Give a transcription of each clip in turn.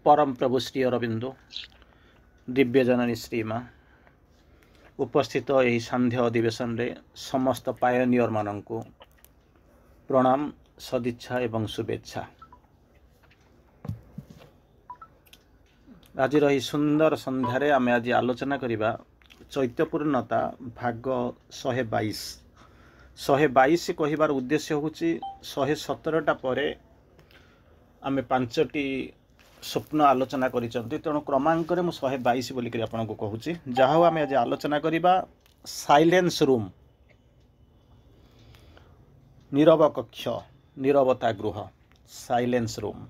परम प्रभु श्री अरविंदो दिव्य जननी श्रीमा उपस्थित यही सांध्य अधिवेशन रे समस्त पायोनियर माननकु प्रणाम सदिच्छा एवं शुभेच्छा। आज सुंदर संध्यारे आमे आज आलोचना करिबा चैत्यपूर्णता भाग 122 122 कहिबार उद्देश्य होची 117टा परे आमे 5टी स्वप्न आलोचना करिसंती तेणु क्रमांक रे मु 122 बोली करी आपनको कहूची। जहाँ आमे आज आलोचना करिबा साइलेंस रूम नीरव कक्ष नीरवता गृह साइलेंस रूम।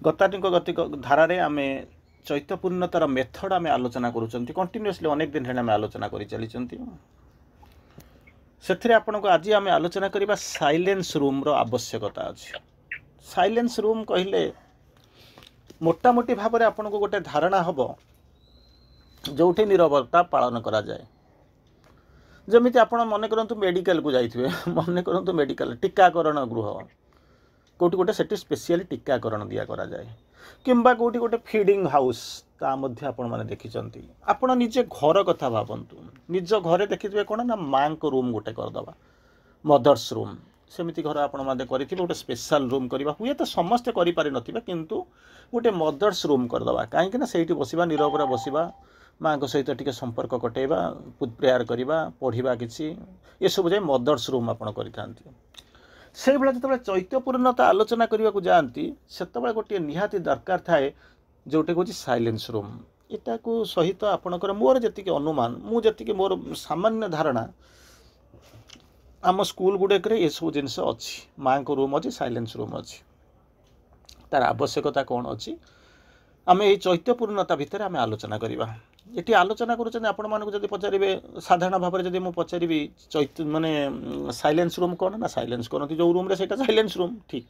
गतानिक गतिक धारा आमे चैत्यपूर्णतार मेथड आमे आलोचना करूचंती कंटिन्यूअसली अनेक दिन हेने आमे आलोचना करि चलिचंती। सेथिरे आपनको आज आमे आलोचना करिबा साइलेंस रूम रो आवश्यकता अछि। साइलेंस रूम कहले मोटा मोटी भाव में आपको गोटे धारणा हम जोठी नीरवता पालन करा जाए। जमिति आपण मन करंतु मेडिकल को जाइथिबे मन करंतु मेडिकल टीकाकरण गृह कोटी गोटे सेठी स्पेशली टीकाकरण दिया करा जाए किंबा कोटी गोटे फीडिंग हाउस ता मध्य आपण माने देखिचंती। आपण निजे घर कथा भाबंतु निज घरे देखिथिबे कोन ना मां को रूम गोटे कर दबा मदर्स रूम सेमिति घर आपण माने करिथिबे गोटे स्पेशल रूम करबा हुए तो समस्त करि पारि नथिबे किंतु गोटे मदर्स रूम कर दबा काहे कि ना सेठी बसिबा नीरवरा बसिबा मां को सहित टिके संपर्क कटेबा प्रेयर करबा पढ़िबा किछि ए सब जे मदर्स रूम आपण करिथांती। से बेला जतबे चैत्यपूर्णता आलोचना करबा को जानती सेतबे गोटे निहाती दरकार थाए जोटे होची साइलेंस रूम। एटा को सहित आपणकर मोर जति के अनुमान मु जति के मोर सामान्य धारणा आम स्कूल गुड़े ये सब जिनस अच्छी माँ को रूम अच्छी साइलेंस रूम अच्छी तार आवश्यकता कौन अच्छी आम ये चैत्यपूर्णता भितर आम आलोचना करवा। ये आलोचना कर पचारे साधारण भाव में जब मुझे पचारि चैत्य माने साइलेंस रूम कौन ना साइलेंस करती जो रूम रे सेटा साइलेंस रूम ठीक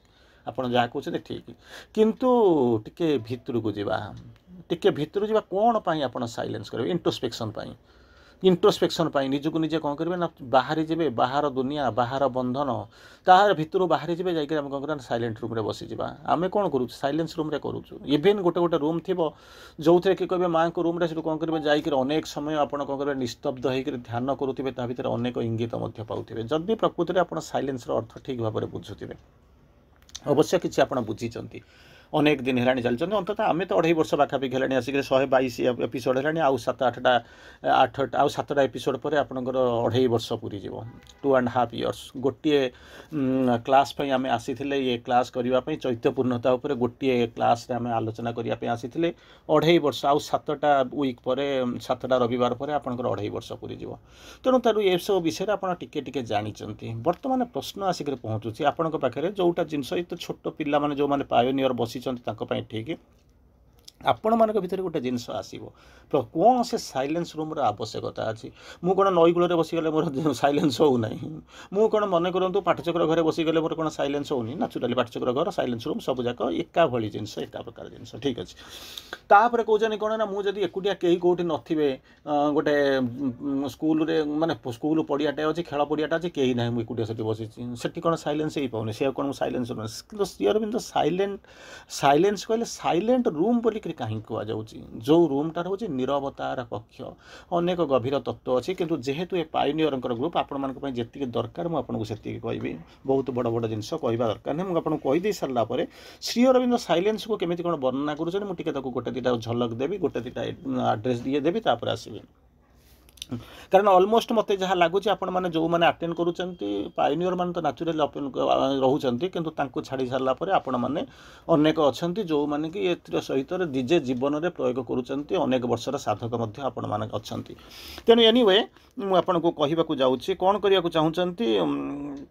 आप जहाँ कहते ठीक किंतु टिके भितर को जावा कौन पाई आप साइलेंस करेंगे इंट्रोस्पेक्शन निजक निजे कौन करेंगे ना बाहरी जे बाहर दुनिया बाहर बंधन तार भितर बाहरी जे जाकर कौन करें साइलेंट रूम रे बसीजा आम कौन करूँ साइलेंस रूम रे करूँ। इवेन गोटे गोटे रूम थी जो थे कि कहे माँ को रूम रे कौन करेंगे जाकर अनेक समय आप कौन करेंगे निस्तब्ध होकर ध्यान करुवे ता भर अनेक इंगित पाथे जदि प्रकृति में आप साइलेंस अर्थ ठीक भाव में बुझुवे अवश्य किसी आप बुझी अनेक दिन है चलते अंततः आम तो 2.5 वर्ष पाखापाखि है आसिक 122 एपिसोड है आउ 7टा एपिसोड पर आपंकर 2.5 वर्ष पूरी जीव 2.5 इयर्स गोटे क्लास आम आसी ये क्लास करने चैत्यपूर्णता उपर गोटे क्लास आम आलोचना करने आसी 2.5 वर्ष आउ 7टा वीक पर 7टा रविवार पर आपंकर 2.5 वर्ष पूरी जीव तेणु तार ये सब विषय आप टिके जानते। बर्तमान प्रश्न आसिक पहुँचुची आपण पाखे जोटा जिनस तो छोट पिला माने जो माने पायोनियर बसी ठीक आपण मान भर गोटे जिनस आसो कौन से साइलेंस रूम आवश्यकता अच्छी मु कौन नई कूल बसीगले मोर साइलेंस होना मु कौन मन करूँ पाठचक्र घरे बसीगले मोर कौन साइलेंस होनी नाचुराली पाठचक्र घर साइलेंस रूम सब जाक एका भली जिनस एका प्रकार जिनस ठीक अच्छे। तापर कहते कौन ना मुझे एकुटिया कहीं कौटी नथिबे गोटे स्कूल रे माने स्कूल पड़ियाटे अच्छी खेल पड़ियाटा अच्छी कहीं ना मुझे से बसी से कौन साइलेंस ही पाऊनी से कौन साइलेंस रूम साइलेंस कहले साइलेंट रूम बोलिक कहीं कहुच्छी जो रूमटार हूँ नीरवतार कक्ष अनेक गभीर तत्व अच्छी किंतु जेहेतु ये पायोनियर ग्रुप आपण जी दरकार मुझे से कहि बहुत बड़ बड़ जिनस कहवा दरकार नहीं मुझे कहीदे सारापर श्री अरविंद साइलेंस को केमी कौन वर्णना करुँच मुझे गोटे दुटा झलक देवी गोटे दुटा आड्रेस दिए देवी तापर आसबि कारण ऑलमोस्ट मत जहाँ लगुच आपण मैंने जो मैंने अटेंड करुँच पायोनियर मान तो नाचुराली रोचे किंतु छाड़ी सारापर आपण मैंने अनेक अच्छा जो मैंने कि सहित निजे जीवन में प्रयोग करुँच अनेक वर्षर साधक आपण मैंने अच्छा तेणु एनीवे मुझे कहवाक जाऊँगी कौन करने को चाहूँगी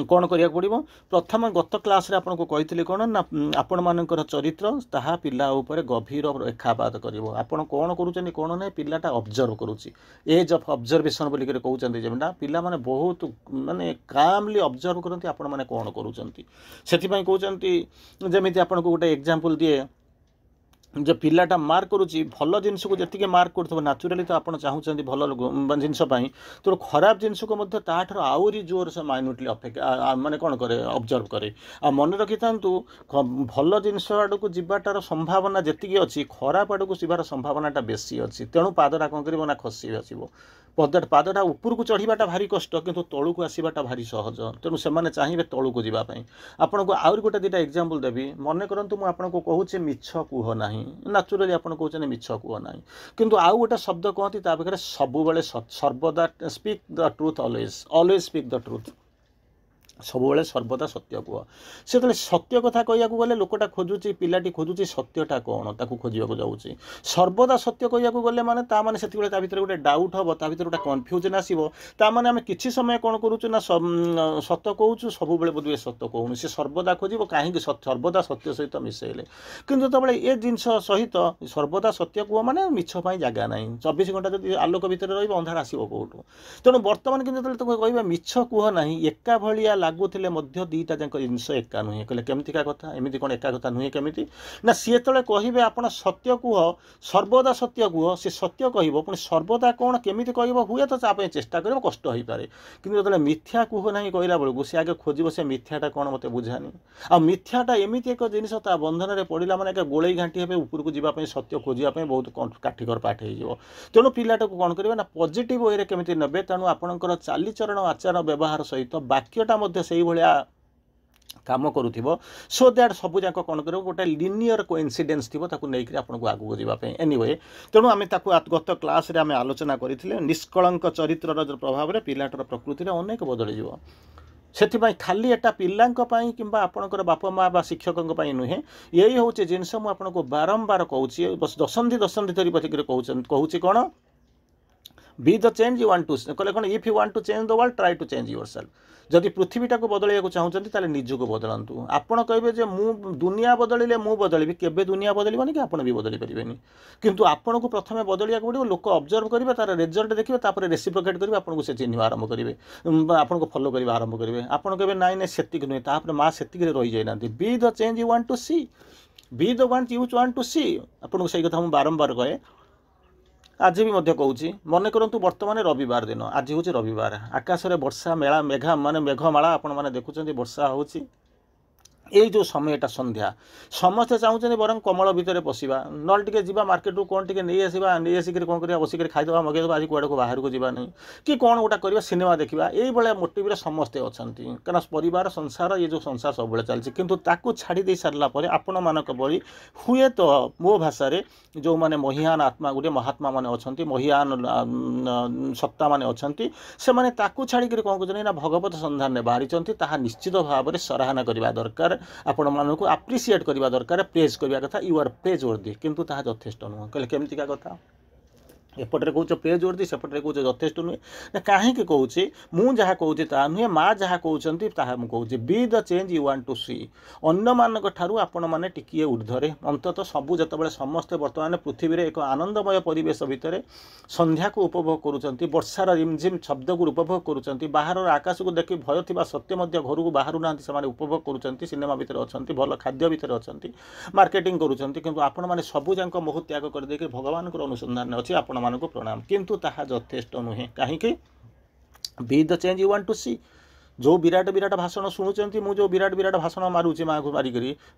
कौन करिया पड़िबो प्रथम गत क्लास रे आपन को कहितली कोन ना आपण मानकर चरित्र ताहा पिला ऊपर गभीर रेखापात करिवो आपण कोन करूचनी कोन नै पिलाटा ऑब्जर्व करूची एज ऑफ ऑब्जर्वेशन बोली करे कहउचंती जेमना पिला माने बहुत माने कामली ऑब्जर्व करंती आपण माने कोन करूचंती सेति पई कहउचंती जेमिति आपण को गोटे एग्जांपल दिए जो पिलाटा मार्क करुच्ची भल जिनस को जी मार्क कर नाचुराली तो आप चाहते भल जिनस तो खराब जिनस को ताठ आहरी जोर से माइन्यूटली अपेक्षा माने कौन करे ऑब्जर्व करे आ मन रखी था भल जिनस आड़ को जीवाटार संभावना जी अच्छी खराब आड़ को जीवार संभावनाटा बेसी अच्छी तेणु पादटा कौन कर ना खसी आसो पादटा उपरको चढ़ाटा भारी कष्ट किंतु तलू को आसवाटा भारी सहज तेणु से चाहिए तलू को जावाई आपन को आउरी गोटे दुटा एग्जांपल देवी मन करंतु मु आपन को कहूँ मिछ कुह ना नाचुराली आप कहते मिछ कुह ना किंतु आउ गोटे शब्द कहती ता पाखे सब बेले सर्वदा speak the truth always always speak the truth सबुबले सर्वदा सत्य कह से सत्य कथा कहया गले लोकटा खोजुची पिलाटी खोजुची सत्यटा कौन ताकू खोजा जाऊँगी सर्वदा सत्य कहया गले माने ता माने सेतिबेले ता भितर गोटे डाउट हम ता भितर गोटे कन्फ्यूजन आसो ता माने आमे किछि समय कौन करूँ ना सत्य कहूँ सबुबले बोधे सत्य कहूँ सी सर्वदा खोज कहीं सर्वदा सत्य सहित मिसेले किंतु जो ये जिनस सहित सर्वदा सत्य कह माने मिछ जगह ना 24 घंटा जब आलोक भितर रही अंधार आसो कौटू तेणु बर्तमान किंतु कह मिछ कह ना एका भलिया लगुले दीटा जाक जिनस एका नुहे कहले केमतिका कथा एमती कौन एका कथा नुहे केमिति ना सी जो कहे आप सत्य कह सर्वदा सत्य कह सी सत्य कह पुणी सर्वदा कौन केमिति कह हुए तो आप चेष्टा कर कष्ट हो पारे कि जो मिथ्या कह ना कहला बेलू सी आगे खोज से मिथ्याटा कौन मत बुझानी आ मिथ्याटा एमती एक जिनिस ता बंधन में पड़ा मैंने गोलई घाटी हे उपरको जावाई सत्य खोजापी बहुत काठिकर पाठ हो तेणु पिलाटा को कौन करेंगे ना पॉजिटिव वे केमिति नेबे तेणु आपणकर चालीचरण आचार व्यवहार सहित वाक्यटा से भाया काम करूथिबो सो दैट सबु जाक कौन कर गोटे लिनियर कोइंसिडेंस थी नहीं आपको आगू जावाई एनीवे तेणु आम गत क्लास रे आम आलोचना करथिले निष्कलंक चरित्रर प्रभाव में पिलाटर प्रकृति में अनेक बदल जीव से खाली एटा पिलांक पई किंबा आपणकर बापा माँ बा शिक्षकों पई नुहे यही हूँ जिनस मुझे आपको बारंबार कहूँ बस दशंधि धरी पथिक कहूँ कौन be the change you want to कहले कौन if you want to change the world try to change yourself जदि पृथ्वीटा को बदलैया चाहते ताले निजको बदलतु आपड़ कहे मु दुनिया बदलिले मु बदलबी केबे दुनिया बदलबनी कि आपड़ भी बदली पारेनि किंतु आपन को प्रथम बदलिया पड़ो लोक ऑब्जर्व करेंगे तार रिजल्ट देखिए तापर रेसिप्रोकेट करेंगे आपको से चिन्ह आरंभ करेंगे आपन को फॉलो करवा आरंभ करेंगे आपन कहे नाई ना सेतिक नुहे तापर माँ सेतिक रही जाइना be the change you want to see be the want you want to see आपन को सही कथा मुझे बारंबार कहे आज भी मध्य कहूँ मन करूँ बर्तमान रविवार दिन आज हूँ रविवार आकाश में वर्षा मेला मेघा माने मेघमाला आपण मैंने देखुं वर्षा होची यही जो समयटा संध्या समस्ते चाहते बरं कमल भितर पशिबा नल टे जा मार्केट रू कौन टे नहीं आसवा नहीं आसिक कौन कर बसिक खाईदे मगेदे आज कौड़ को बाहर को जाना कि कौन गोटा करवा सिनेमा देखा ये मोटिव समस्ते अच्छा कारण परिवार संसार ये जो संसार सब चलती किंतु ताकू छाड़ी दे सारापर आपण मानक परी हुए तो मो भाषा जो मैंने महियान आत्मा गोटे महात्मा मैंने अच्छा महियान सत्ता मैंने अच्छा से मैंने ताकू छाड़ी कौन कर भगवत संधान में बाहरी ताहा निश्चित भाव में सराहना करवा दरकार आपण मानक आप्रिसीएट करवा दरकार प्रेज करवा कथा यू आर प्रेज वर्दी किंतु ताहा यथेष्ट नुह कहले केमतिका कथा एपटे कौच प्रेज वर्दी सेपटे कौच यथेष्ट नुहे ना कहीं कहूँ मुझे जहाँ कहूँ ता नुहे माँ जहाँ कहते कहूँ be the change you want to see अन्न मानक ठारू आपण मैंने टिकिए ऊर्धरे अंततः सबू जिते समस्ते बर्तमान पृथ्वी में एक आनंदमय परिवेश भितर संध्या को उपभोग करुँच वर्षार रिमझिम शब्द को उपभोग करुँच बाहर आकाश को देखि भय थी सत्य घर को बाहर ना से उपभोग करुँच सिनेमा भितर अच्छा भल खाद्य भितर अच्छा मार्केटिंग करुँच किंतु आपण मैंने सबू जाक मोह त्याग करदे भगवान अनुसंधान अच्छी आपण मानक प्रणाम किंतु ताहा यथेष्ट नुहे कहीं be the change you want to see जो विराट विराट भाषण शुणुंट मुझे विराट विराट भाषण मारुची माँ को मारिक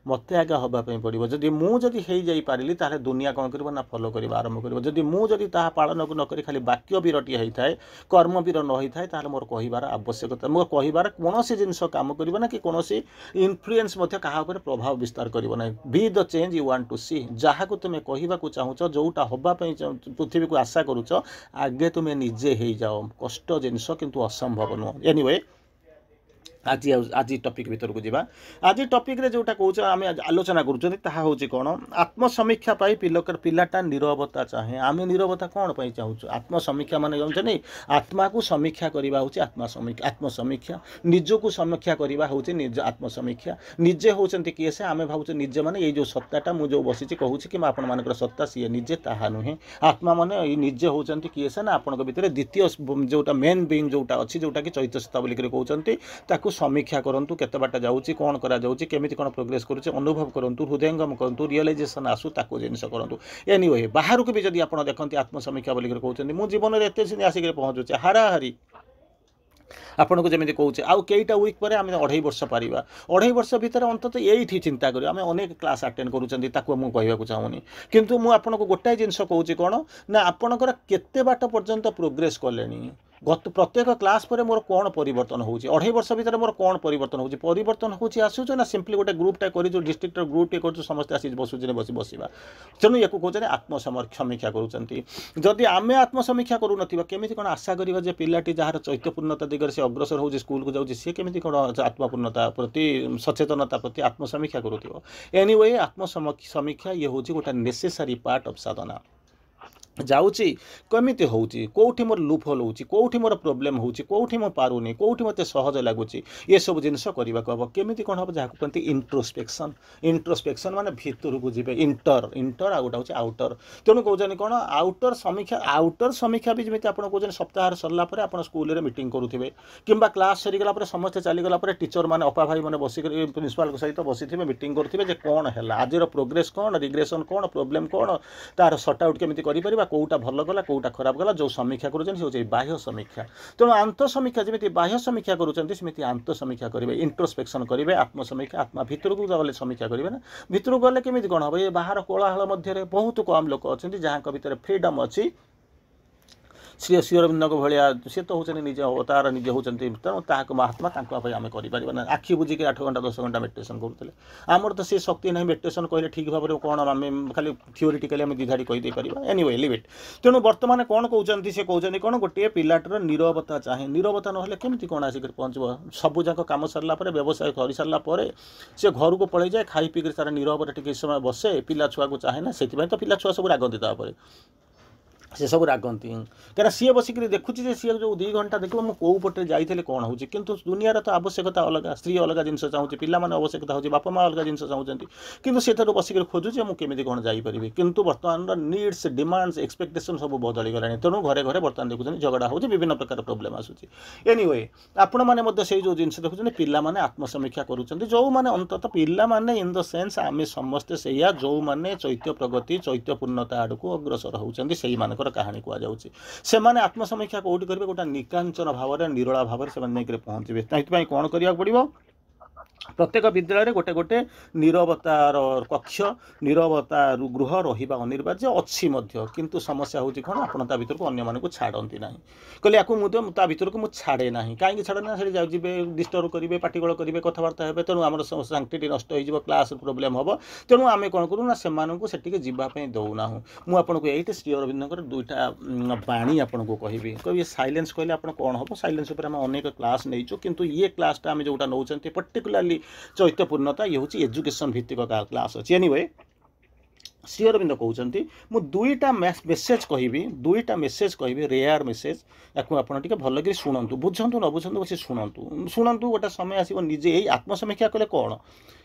मत आगे हाँपाई पड़ो जदि मुझे हो पारि ताले दुनिया कौन कर ना फॉलो करवा आरंभ कर जदि मुझे पालन नक खाली वाक्य भी रटी होता है कर्म भी न होता है मोर कहार आवश्यकता मोर कहार कौन जिनस काम करना कि कौन इनफ्लुएंस क्या प्रभाव विस्तार करना be the change you want to see जहाँ को तुम्हें कहवाक चाहूच जोटा हाँपाई पृथ्वी को आशा करुच आगे तुम्हें निजे हो जाओ कष्ट जिनस किंतु असंभव नुह एनीवे आज आज टपिक भीतर को जावा आज टपिक रे जोटा कहूँ आम आलोचना करूँ कौन आत्मसमीक्षा पाई पिलाटा नीरवता चाहे आम नीरवता कौन पाई चाहूँ आत्मसमीक्षा मान जानते नहीं आत्मा को समीक्षा करवा हूँ आत्मसमीक्षा निज को समीक्षा करवा हूँ निज आत्मसमीक्षा निजे होती किए से आम भावुँ निजे मैंने ये जो सत्ताटा मुझे जो बसी कहूँ कि आपण मान सत्ता सी निजे ताहा नुहे आत्मा मैंने निजे होती किए से ना आपण भितर द्वितीय जोटा मेन बीइंग जोटा अच्छी जोटा कि चैत्य सत्ता बोलिक कहते समीक्षा करंतु केते बाटा जाउची कोन करा जाउची केमिति कोन प्रोग्रेस करूची अनुभव करंतु हृदयंगम करंतु रियलाइजेशन आसु ताको जिनिस करंतु एनीवे बाहर को भी जदि आपण देखंती आत्म समीक्षा बोली कहउछन्ती मु जीवन रे एते सिनी आसी पहुँचुचे हाराहारी आपन को जमी कहे आउ कईटा वीक पर आम 2.5 वर्ष पारिबा 2.5 वर्ष भितर अंतत यही चिंता करियो आम अनेक क्लास अटेंड करूछन्ती ताको मु कहबाकू चाहूनी किंतु मु आपन को गोटाए जिंस कहूची कोन ना आपनकर केते बाट पर्यंत प्रोग्रेस कलेनी गत प्रत्येक क्लास पर मोर कौन परिवर्तन होउची 2.5 वर्ष भितर मोर कौन परिवर्तन होउची आसुछ ना सिंपली गोटे ग्रुपटा करी जो डिस्ट्रिक्ट ग्रुप टे कर समस्त आसी बसुचे बसिबा तेणु या कहते आत्म समीक्षा करूछन्ती जदि आमे आत्म समीक्षा करू नथिबा केमिति कोन आशा करिबा जे पिलाटी जहार चैत्यपूर्णता दिगरे से अग्रसर होउची स्कूल को जाउची से केमिति कोन आत्मपूर्णता प्रति सचेतनता प्रति आत्म समीक्षा करूथिबो एनीवे आत्म समीक्षा ये होउची गोटे नेसेसरी पार्ट ऑफ साधना जाऊँगी कमिटी होउची कोठी मोर लूप होल होउची कोठी मोर प्रोब्लेम होउची कोठी मो पारुनी कोठी मते सहज लागुची ये सब जिनिस करबा को केमिति कोन हो जाकु कहते इंट्रोस्पेक्शन माने भीतर को जिबे इंटर आ गोटा होची आउटर तेणु कहजनी कोन आउटर समीक्षा भी जमिति आपण कहजनी सप्ताह सरला परे आपण स्कूल रे मीटिंग करूथिबे किंबा क्लास सरी गला परे समस्त चली गला परे टीचर माने अपा भाई माने बसी प्रिंसिपल सहित बसिथिबे मीटिंग करथिबे जे कोन हैला आजिर प्रोग्रेस कोन रिग्रेशन कोन प्रॉब्लम कोन तार सॉर्ट आउट केमिति करि परिबा कोटा भल गला कोटा खराब गला जो समीक्षा करूछन से होचे बाह्य समीक्षा तेणु आंत समीक्षा जमिति बाह्य समीक्षा करूछन सेमिति आंत समीक्षा करिवे इंट्रोस्पेक्शन करिवे आत्म समीक्षा आत्मा भीतर को गले समीक्षा करिवे ना भीतर गले केमिति कोन हो ये बाहर कोलाहल मध्य रे बहुत कम लोक अछंती जहां भीतर फ्रीडम अछि श्री अरविंद को भाया सी तो होचनी निजे अवतार निजे होचंती तेणु ताको महात्मा ताको आमे करिपारिबा ना आखि बुझिक 8 घंटा 10 घंटा मेडिटेशन करते आमर तो सी शक्ति नहीं मेडिटेशन कहले ठीक भाव कौन आम खाली थियोरिटिकली आम दिधाड़ी कहीदे पारिबा एनीवे लिव इट तेणु बर्तमान कौन कहते सी कहते कौन गोटे पिलाटर नीरवता चाहे नीरवता ना केमती कौन आसिक पहुँचब सबू जाक कम सरला व्यवसाय कर सारा से घर को पलि जाए खाई पीक तार नीरव टे समय बसे पिला छुआ को चाहे ना से तो पिला छुआ सब रागती तापर से सब रागती कहीं सी बसिक देखुची सी जो 2 घंटा देखो मुझे कौ पटे जाइए कौन हो किंतु दुनिया तो आवश्यकता अलग स्त्री अलग जिन चाहूँ पिला आवश्यकता हो बापा माँ अलग जिन चाहते कि से बसिक खोजुचे मुझे कौन जापरि किंतु बर्तमान नीड्स डिमांड्स एक्सपेक्टेशन सब बदली गलानी तेणु घरे घरे बर्तमान देखुं झगड़ा हो विभिन्न प्रकार प्रोब्लेम आसूसी एनीवे आपण मैंने से जो जिन देखुं पिला आत्मसमीक्षा करुँच जो मैंने अंततः पिला इन द सेन्स आम समस्ते से जो मैंने चैत्य प्रगति चैत्यपूर्णता आड़ को अग्रसर होती से कहानी कहुच्छी से आत्मसमीक्षा कौटी करेंगे गोटे निकांचन भाव में निरला भाव में पहुँचे से कौन करा पड़ो प्रत्येक विद्यालय गोटे गोटे नीरवतार कक्ष नीरवता गृह रहा अनिवार्य अच्छी किंतु समस्या होची कौन आप भर को अन्य मानक छाड़ती ना कहले या मुझे भर को मुझे छाड़े ना कहीं छाड़े ना से जाए डिस्टर्ब करेंगे पाटिगोल करेंगे कथबार्ता हे तेणु आम सांक्टिटी नष्ट हो क्लास प्रोब्लेम हम तेणु आम कौन करूँ से जावाई दौना मुझे ये श्री अरविंद 2टा बाणी आपन को कहि साइलेंस कहले आप कौन हम साइलेंस अनेक क्लास नहीं किंतु ये क्लासटा आम जोटा नौ पर्टिकुलाली चैत्यपूर्णता ये हूँ एजुकेशन भित्तिक क्लास अच्छी एनीवे श्री अरविंद कहते मुझे 2टा मेसेज कहि 2टा मेसेज कहि रेयर मेसेज या आपड़ भल शुणु बुझु न बुझु बस शुणु गोटे समय आसो निजे यही आत्मसमीक्षा कले कौन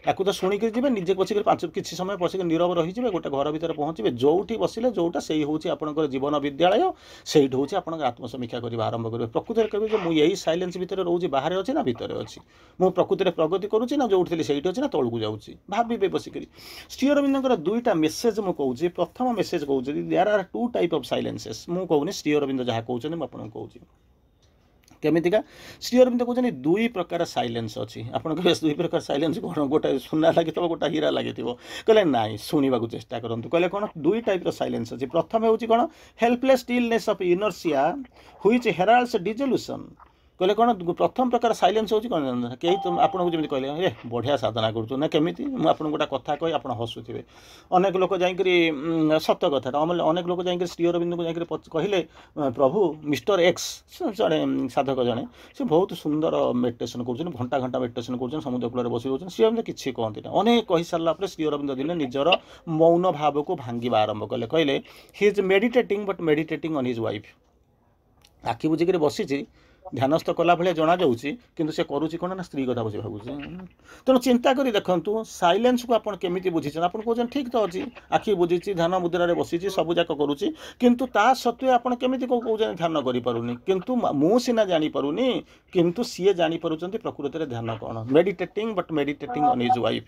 या तो शुणिक जी निजे बसिक 5 किसी समय बसिक नीरव रही गोटे घर भर पहुँचे जोटी बसिले जोटा से हूँ आपंकर जीवन विद्यालय से हूँ आप आत्मसमीक्षा करने आरंभ करेंगे प्रकृति में कहे मुझे यही साइलेंस भितर रोचे बाहर अच्छे ना भितर अच्छी मुझे प्रकृति में प्रगति करुँची ना जो से अच्छी ना तौक जाऊँगी भावे बसिक श्री अरविंद 2टा मेसेज मुझे कहूँ प्रथम मेसेज कहूँ there are 2 type of silences मुझे कहूनी श्री अरविंद जहाँ कहते हैं मुझे कहूँ केमितिका श्री अरविंद कहते 2 प्रकार साइलेंस अच्छी आप 2 प्रकार साइलेंस कौन गोटे सुना लगे गोटे हीरा लगे कहले ना शुणा चेष्टा करूँ कहले कौन 2 टाइप साइलेंस अच्छी प्रथम हूँ कौन helpless stillness of inertia which heralds dissolution कहले कौन प्रथम प्रकार साइलेंस होची कौन कहीं तुम आपको जमी कहले ए बढ़िया साधना करूँ ना केमी मुझे आपको गोटे कथा कही आप हसुवे अनेक लोक जाकरी सत कथा अनेक लोक जाकरी श्री अरविंद को जाकरी कहले प्रभु मिस्टर एक्स जड़े साधक जड़े से बहुत सुंदर मेडिटेशन कर घंटा घंटा मेडिटेशन कर समुद्र कूल बस रोच श्री अरविंद किसी कहते ना अनेक कही सारा श्री अरविंद दिने निजर मौन भाव को भांगा आरंभ कले कहले he is meditating but meditating on his wife आखि बुझिक बसी ध्यानस्थ कला भाया जना जाऊँगी किंतु से करुच्ची कौन ना स्त्री कथा बस भावुँ तेणु चिंता करी देखु साइलेंस को आप केमी बुझे आप कहते ठीक तो अच्छी आखि बुझी ध्यान मुद्रा बसी सब जाक करुच्ची किंतु ता सत्वे आप केमी कहते ध्यान करें किंतु मु सीना जानीपारूनी किंतु सी जानीपार प्रकृति में ध्यान कौन meditating but meditating on his wife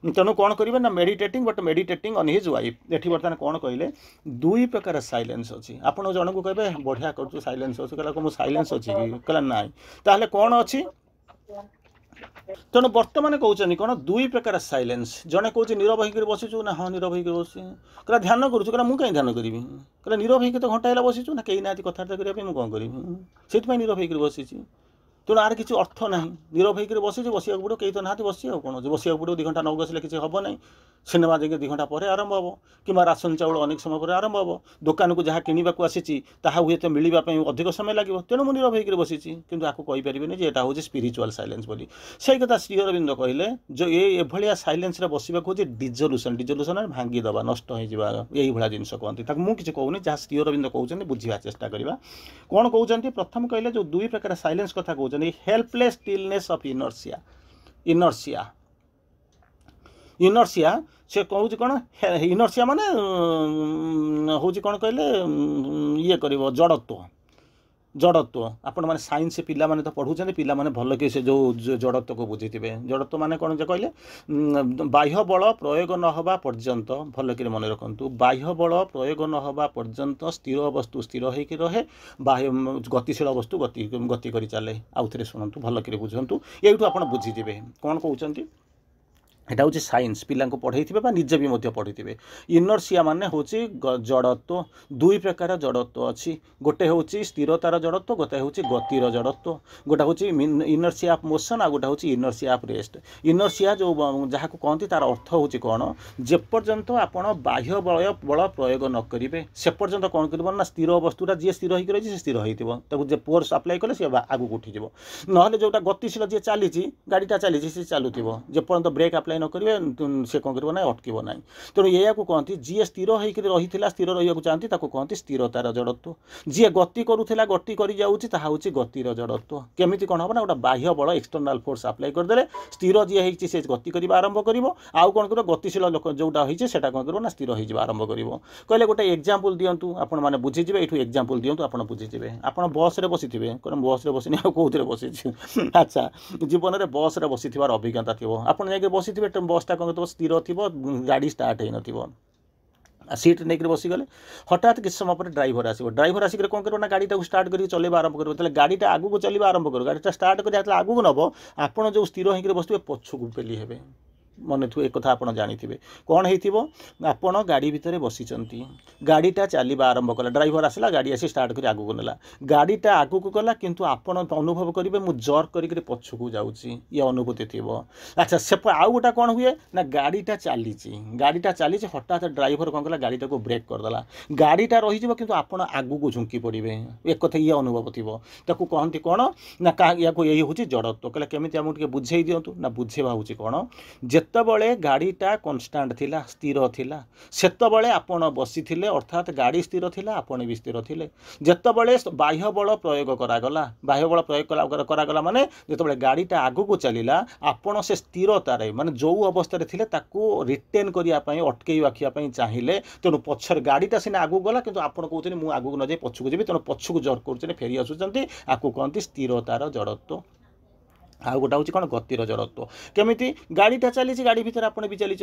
तेणु कौन करेंगे ना meditating but meditating on his wife ये बर्तमान कौन कहले दुई प्रकार साइलेंस अच्छी आप जन को कहे बढ़िया कर साइलेंस अच्छी कहला साइलेंस अच्छी कहला ना ताहले कौन अच्छी तेणु बर्तमान कहते कौन दुई प्रकार साइलेंस जड़े कौन नीरव होकर बसीचु ना हाँ नीरव होकर बस कहला ध्यान करूँ कहला मुझे कहीं ध्यान करी कहला नीरव होकर तो घंटा है बसीचु ना कहीं ना कथबार्ता करने मुझे कौन करी से नीरव होकर बसी तेणु आर किसी अर्थ ना नीरव होकर बसी बसिया पड़ो कहीं तो ना बस कौन बसिया पड़ो 2 घंटा न बसले किसी हम ना सिनेमा देखिए 2 घंटा पर आरंभ हम कि राशन चाउल अनेक समय पर आरंभ हम दुकान को जहाँ किणवा आसी हुए तो मिलवाई अधिक समय लगे तेणु मुझे नीरव होकर बसी किंतु आपको कहींपरि जे यहाँ हूँ स्पिरिचुअल साइलेंस बोली से कथा श्री अरविंद कहले जो ये भाया साइलेंस बसवा हूँ डिजोल्यूशन डिजोल्यूशन भांगीदवा नष्ट हो यही भाया जिन कहते मुझे कहूनी जहाँ श्री अरविंद कहते बुझा चेष्टा करवा कौन कहते प्रथम कहले जो दुई प्रकार साइलेंस कथा कहते helpless stillness of inertia inertia inertia से कहूँ कौन इनर्सिया माने हूँ कौन कहले ये कर जड़त्व जड़त्व आपण मैंने साइंस पिला माने तो पढ़ुचंदी पिला माने भल कि से जो जड़त्व को बुझीथिबे जड़त्व माने कौन जे कहले बाह्य बल प्रयोग न हवा पर्यंत भल कि मन रखंतु बाह्य बल प्रयोग न हवा पर्यंत स्थिर वस्तु स्थिर होकर रहे बाह्य गतिशील वस्तु गति गति करी चले आउ थे शुणु भल कि बुझंतु एठू आपण बुझीजिबे कौन कहउचंती एटा हूँ साइंस पिला पढ़े निजे भी पढ़ी इनर्सिया माने हूँ जड़त्व दुई प्रकार जड़त्व अच्छी गोटे हूँ स्थिरतार जड़त्व गोटे हूँ गतिर जड़त्व गोटा हूँ इनर्सिया ऑफ मोशन आ गोटा हूँ इनर्सिया ऑफ रेस्ट इनर्सिया जो जहाँ को कहती तार अर्थ हूँ कौन जेपर्यंत आपण बाह्य बल प्रयोग न करेंगे से पर्यंत कौन कर ना स्थिर वस्तुटा जी स्थिर होकर रही स्थिर होती फोर्स आप्लाय कले सी आगू उठिज ना जोटा गतिशील जी चली गाड़ीटा चली सी चलुव जेपर्यंत ब्रेक आप्लाय न करेंगे से कौन कर ना अटक ना तेणु या कहती जी स्थिर होकर रही स्थिर रहा चाहती कहती स्थिरतार जड़त्व जी गति करूला गति कर गतिर जड़त्व केमी कौन हम ना गोटे बाह्य बल एक्सटर्नाल फोर्स आप्लाय करदे स्थिर जी होती से गति कर आरंभ कर आउ कौन कर गतिशील लोक जोटा होती है कौन कर आरंभ कर कहले गोटे एग्जांपल दिंतु आपण मैंने बुझीजे ये एग्जांपल दिंतु आप बुझीजे आप बस रे बसी थे बस रे बसनी कौन बसी अच्छा जीवन में बस रे बसी अभिज्ञता थी आप बसी बसटा कौन कर स्थिर थी गाड़ी स्टार्ट हो सीट नहीं बसीगले हठात किसी समय पर ड्राइवर आसो ड्राइवर आसिक कौन कर गाड़ी स्टार्ट कर चलवा आरंभ कर गाड़ीटा आगू चलवा आरंभ कर गाड़ीटा स्टार्ट कर आगू नब आपड़ जो स्थिर होकर बस पछकू पेली हे मन थु एक कथा आप जानी कौन होपण गाड़ी भितर बसी गाड़ीटा चलवा आरंभ कला ड्राइवर आसला गाड़ी आसी स्टार्ट कर आगू नेला गाड़ीटा आगू गला किंतु आपण अनुभव करेंगे मुझ जर कर पछकू जाऊँगी ये अनुभूति थी अच्छा से आउ गोटा कौन हुए ना गाड़ीटा चली हठात ड्राइवर कौन कला गाड़ीटा को ब्रेक करदेला गाड़ीटा रही कि आप आगू को झुंकी पड़े एक कथा ये अनुभव थी कहती कौन ना या यही हूँ जड़त्व कहला केमी आमको बुझे दिंतु ना बुझेवा हूँ कौन जितेबले गाड़ीटा कन्स्टाट थिला स्थिर थिला सेतबले आपण बसी अर्थात गाड़ी स्थिर थिला आपण भी स्थिर थिले जितेबले बाह्य बल प्रयोग करागला बाह्य बल प्रयोग करागला माने जितेबले गाड़ीटा आगू को चलिला आपण से स्थिरतार माने जो अवस्था थिले ताकू रिटेन करिया पई अटकेई रखिया पई चाहिए तेणु पछर गाड़ीटा सिना आगू गला किंतु आपण कहते मु आगू न जाई पछकू जीवी तेणु पछकू जर कर फेरी आसुचंती आपको कहती स्थिरतार जड़त्व आउ गोटा हूँ कौन गतिर जड़त्व केमी गाड़ीटा चली गाड़ी भितर आप भी चली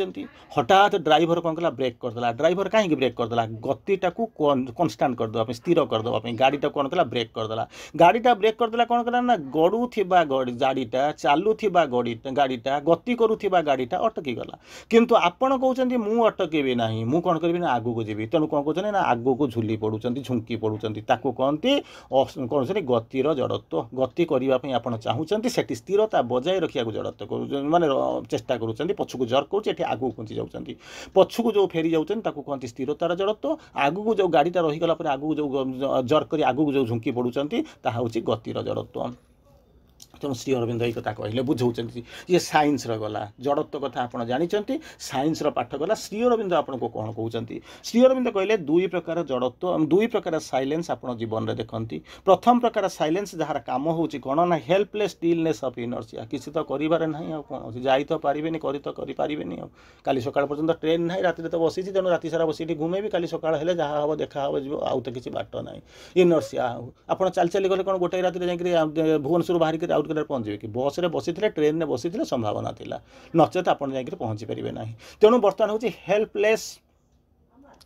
हठात ड्राइवर कौन कला ब्रेक करदेला ड्राइवर कहीं ब्रेक करदेला गतिटा को कन्स्टाट करदे स्थिर करदे गाड़ीटा कौन कला ब्रेक करदेला गाड़ीटा ब्रेक करदेला कौन कला ना गड़ुवा गाड़ीटा चलुवा गाड़ीटा गति करुवा गाड़ीटा अटकी गला किंतु आपण कहते मु अटकेबी ना मु कौन करी ना आगू को जीवी तेणु कौन कहते ना आगू को झुली पड़ुंट झुंकी पड़ुंट कहती कौन गतिर जड़त्व गति करने आप चाहूँगी से स्थिरता बजाय रखा जड़त्व माने चेष्टा करुँच पछकू जर कर आगू पहुँची जाऊँच पछकू जो फेरी जाऊँच कहती स्थिरतार जड़त्व आगू जो गाड़ीटा रहीगला आगू जो जर कर आगू जो झुंकी पड़ुंट ताहा हूँ गतिर जड़त्व ତେଣୁ ଶ୍ରୀ ଅରବିନ୍ଦ ଏଇ କଥା କହିଲେ ବୁଝାଉଛନ୍ତି ଇଏ ସାଇନ୍ସର ଗଲା ଜଡ଼ତ୍ୱ କଥା ଆପଣ ଜାଣିଛନ୍ତି ସାଇନ୍ସର ପାଠ ଗଲା ଶ୍ରୀ ଅରବିନ୍ଦ ଆପଣଙ୍କୁ କ'ଣ କହୁଛନ୍ତି ଶ୍ରୀ ଅରବିନ୍ଦ କହିଲେ ଦୁଇ ପ୍ରକାର ଜଡ଼ତ୍ୱ ଦୁଇ ପ୍ରକାର ସାଇଲେନ୍ସ ଆପଣ ଜୀବନରେ ଦେଖନ୍ତି ପ୍ରଥମ ପ୍ରକାର ସାଇଲେନ୍ସ ଯାହାର କାମ ହେଉଛି କ'ଣ ନା ହେଲ୍ପଲେସ୍ ଷ୍ଟିଲନେସ୍ ଅଫ୍ ଇନର୍ସିଆ କିଛି ତ କରିବାରେ ନାହିଁ ଆଉ କ'ଣ ଅଛି ଯାଇ ତ ପାରିବେନି କରିପାରିବେନି ଆଉ କାଲି ସକାଳ ପର୍ଯ୍ୟନ୍ତ ଟ୍ରେନ୍ ନାହିଁ ରାତିରେ ତ ବସିଛି ତେଣୁ ରାତି ସାରା ବସିକି ଘୁମେଇବି କାଲି ସକାଳ ହେଲେ ଯାହା ହେବ ଦେଖା ହେବ ଯିବ ଆଉ ତ କିଛି ବାଟ ନାହିଁ ଇନର୍ସିଆ ଆପଣ ଚାଲି ଗଲେ କ'ଣ ଗୋଟାଏ ରାତିରେ ଯାଇକରି ଭୁବନେଶ୍ୱରରୁ ବାହାରିକି ରାଉରକେଲାରେ ପହଞ୍ଚିବେ କି ବସ୍ରେ ବସିଥିଲେ ଟ୍ରେନ୍ରେ ବସିଥିଲେ ସମ୍ଭାବନା ଥିଲା ନଚେତ ଆପଣ ଯାଇକରି ପହଞ୍ଚି ପାରିବେ ନାହିଁ ତେଣୁ ବର୍ତ୍ତମାନ ହେଉଛି ହେଲ୍ପଲେସ୍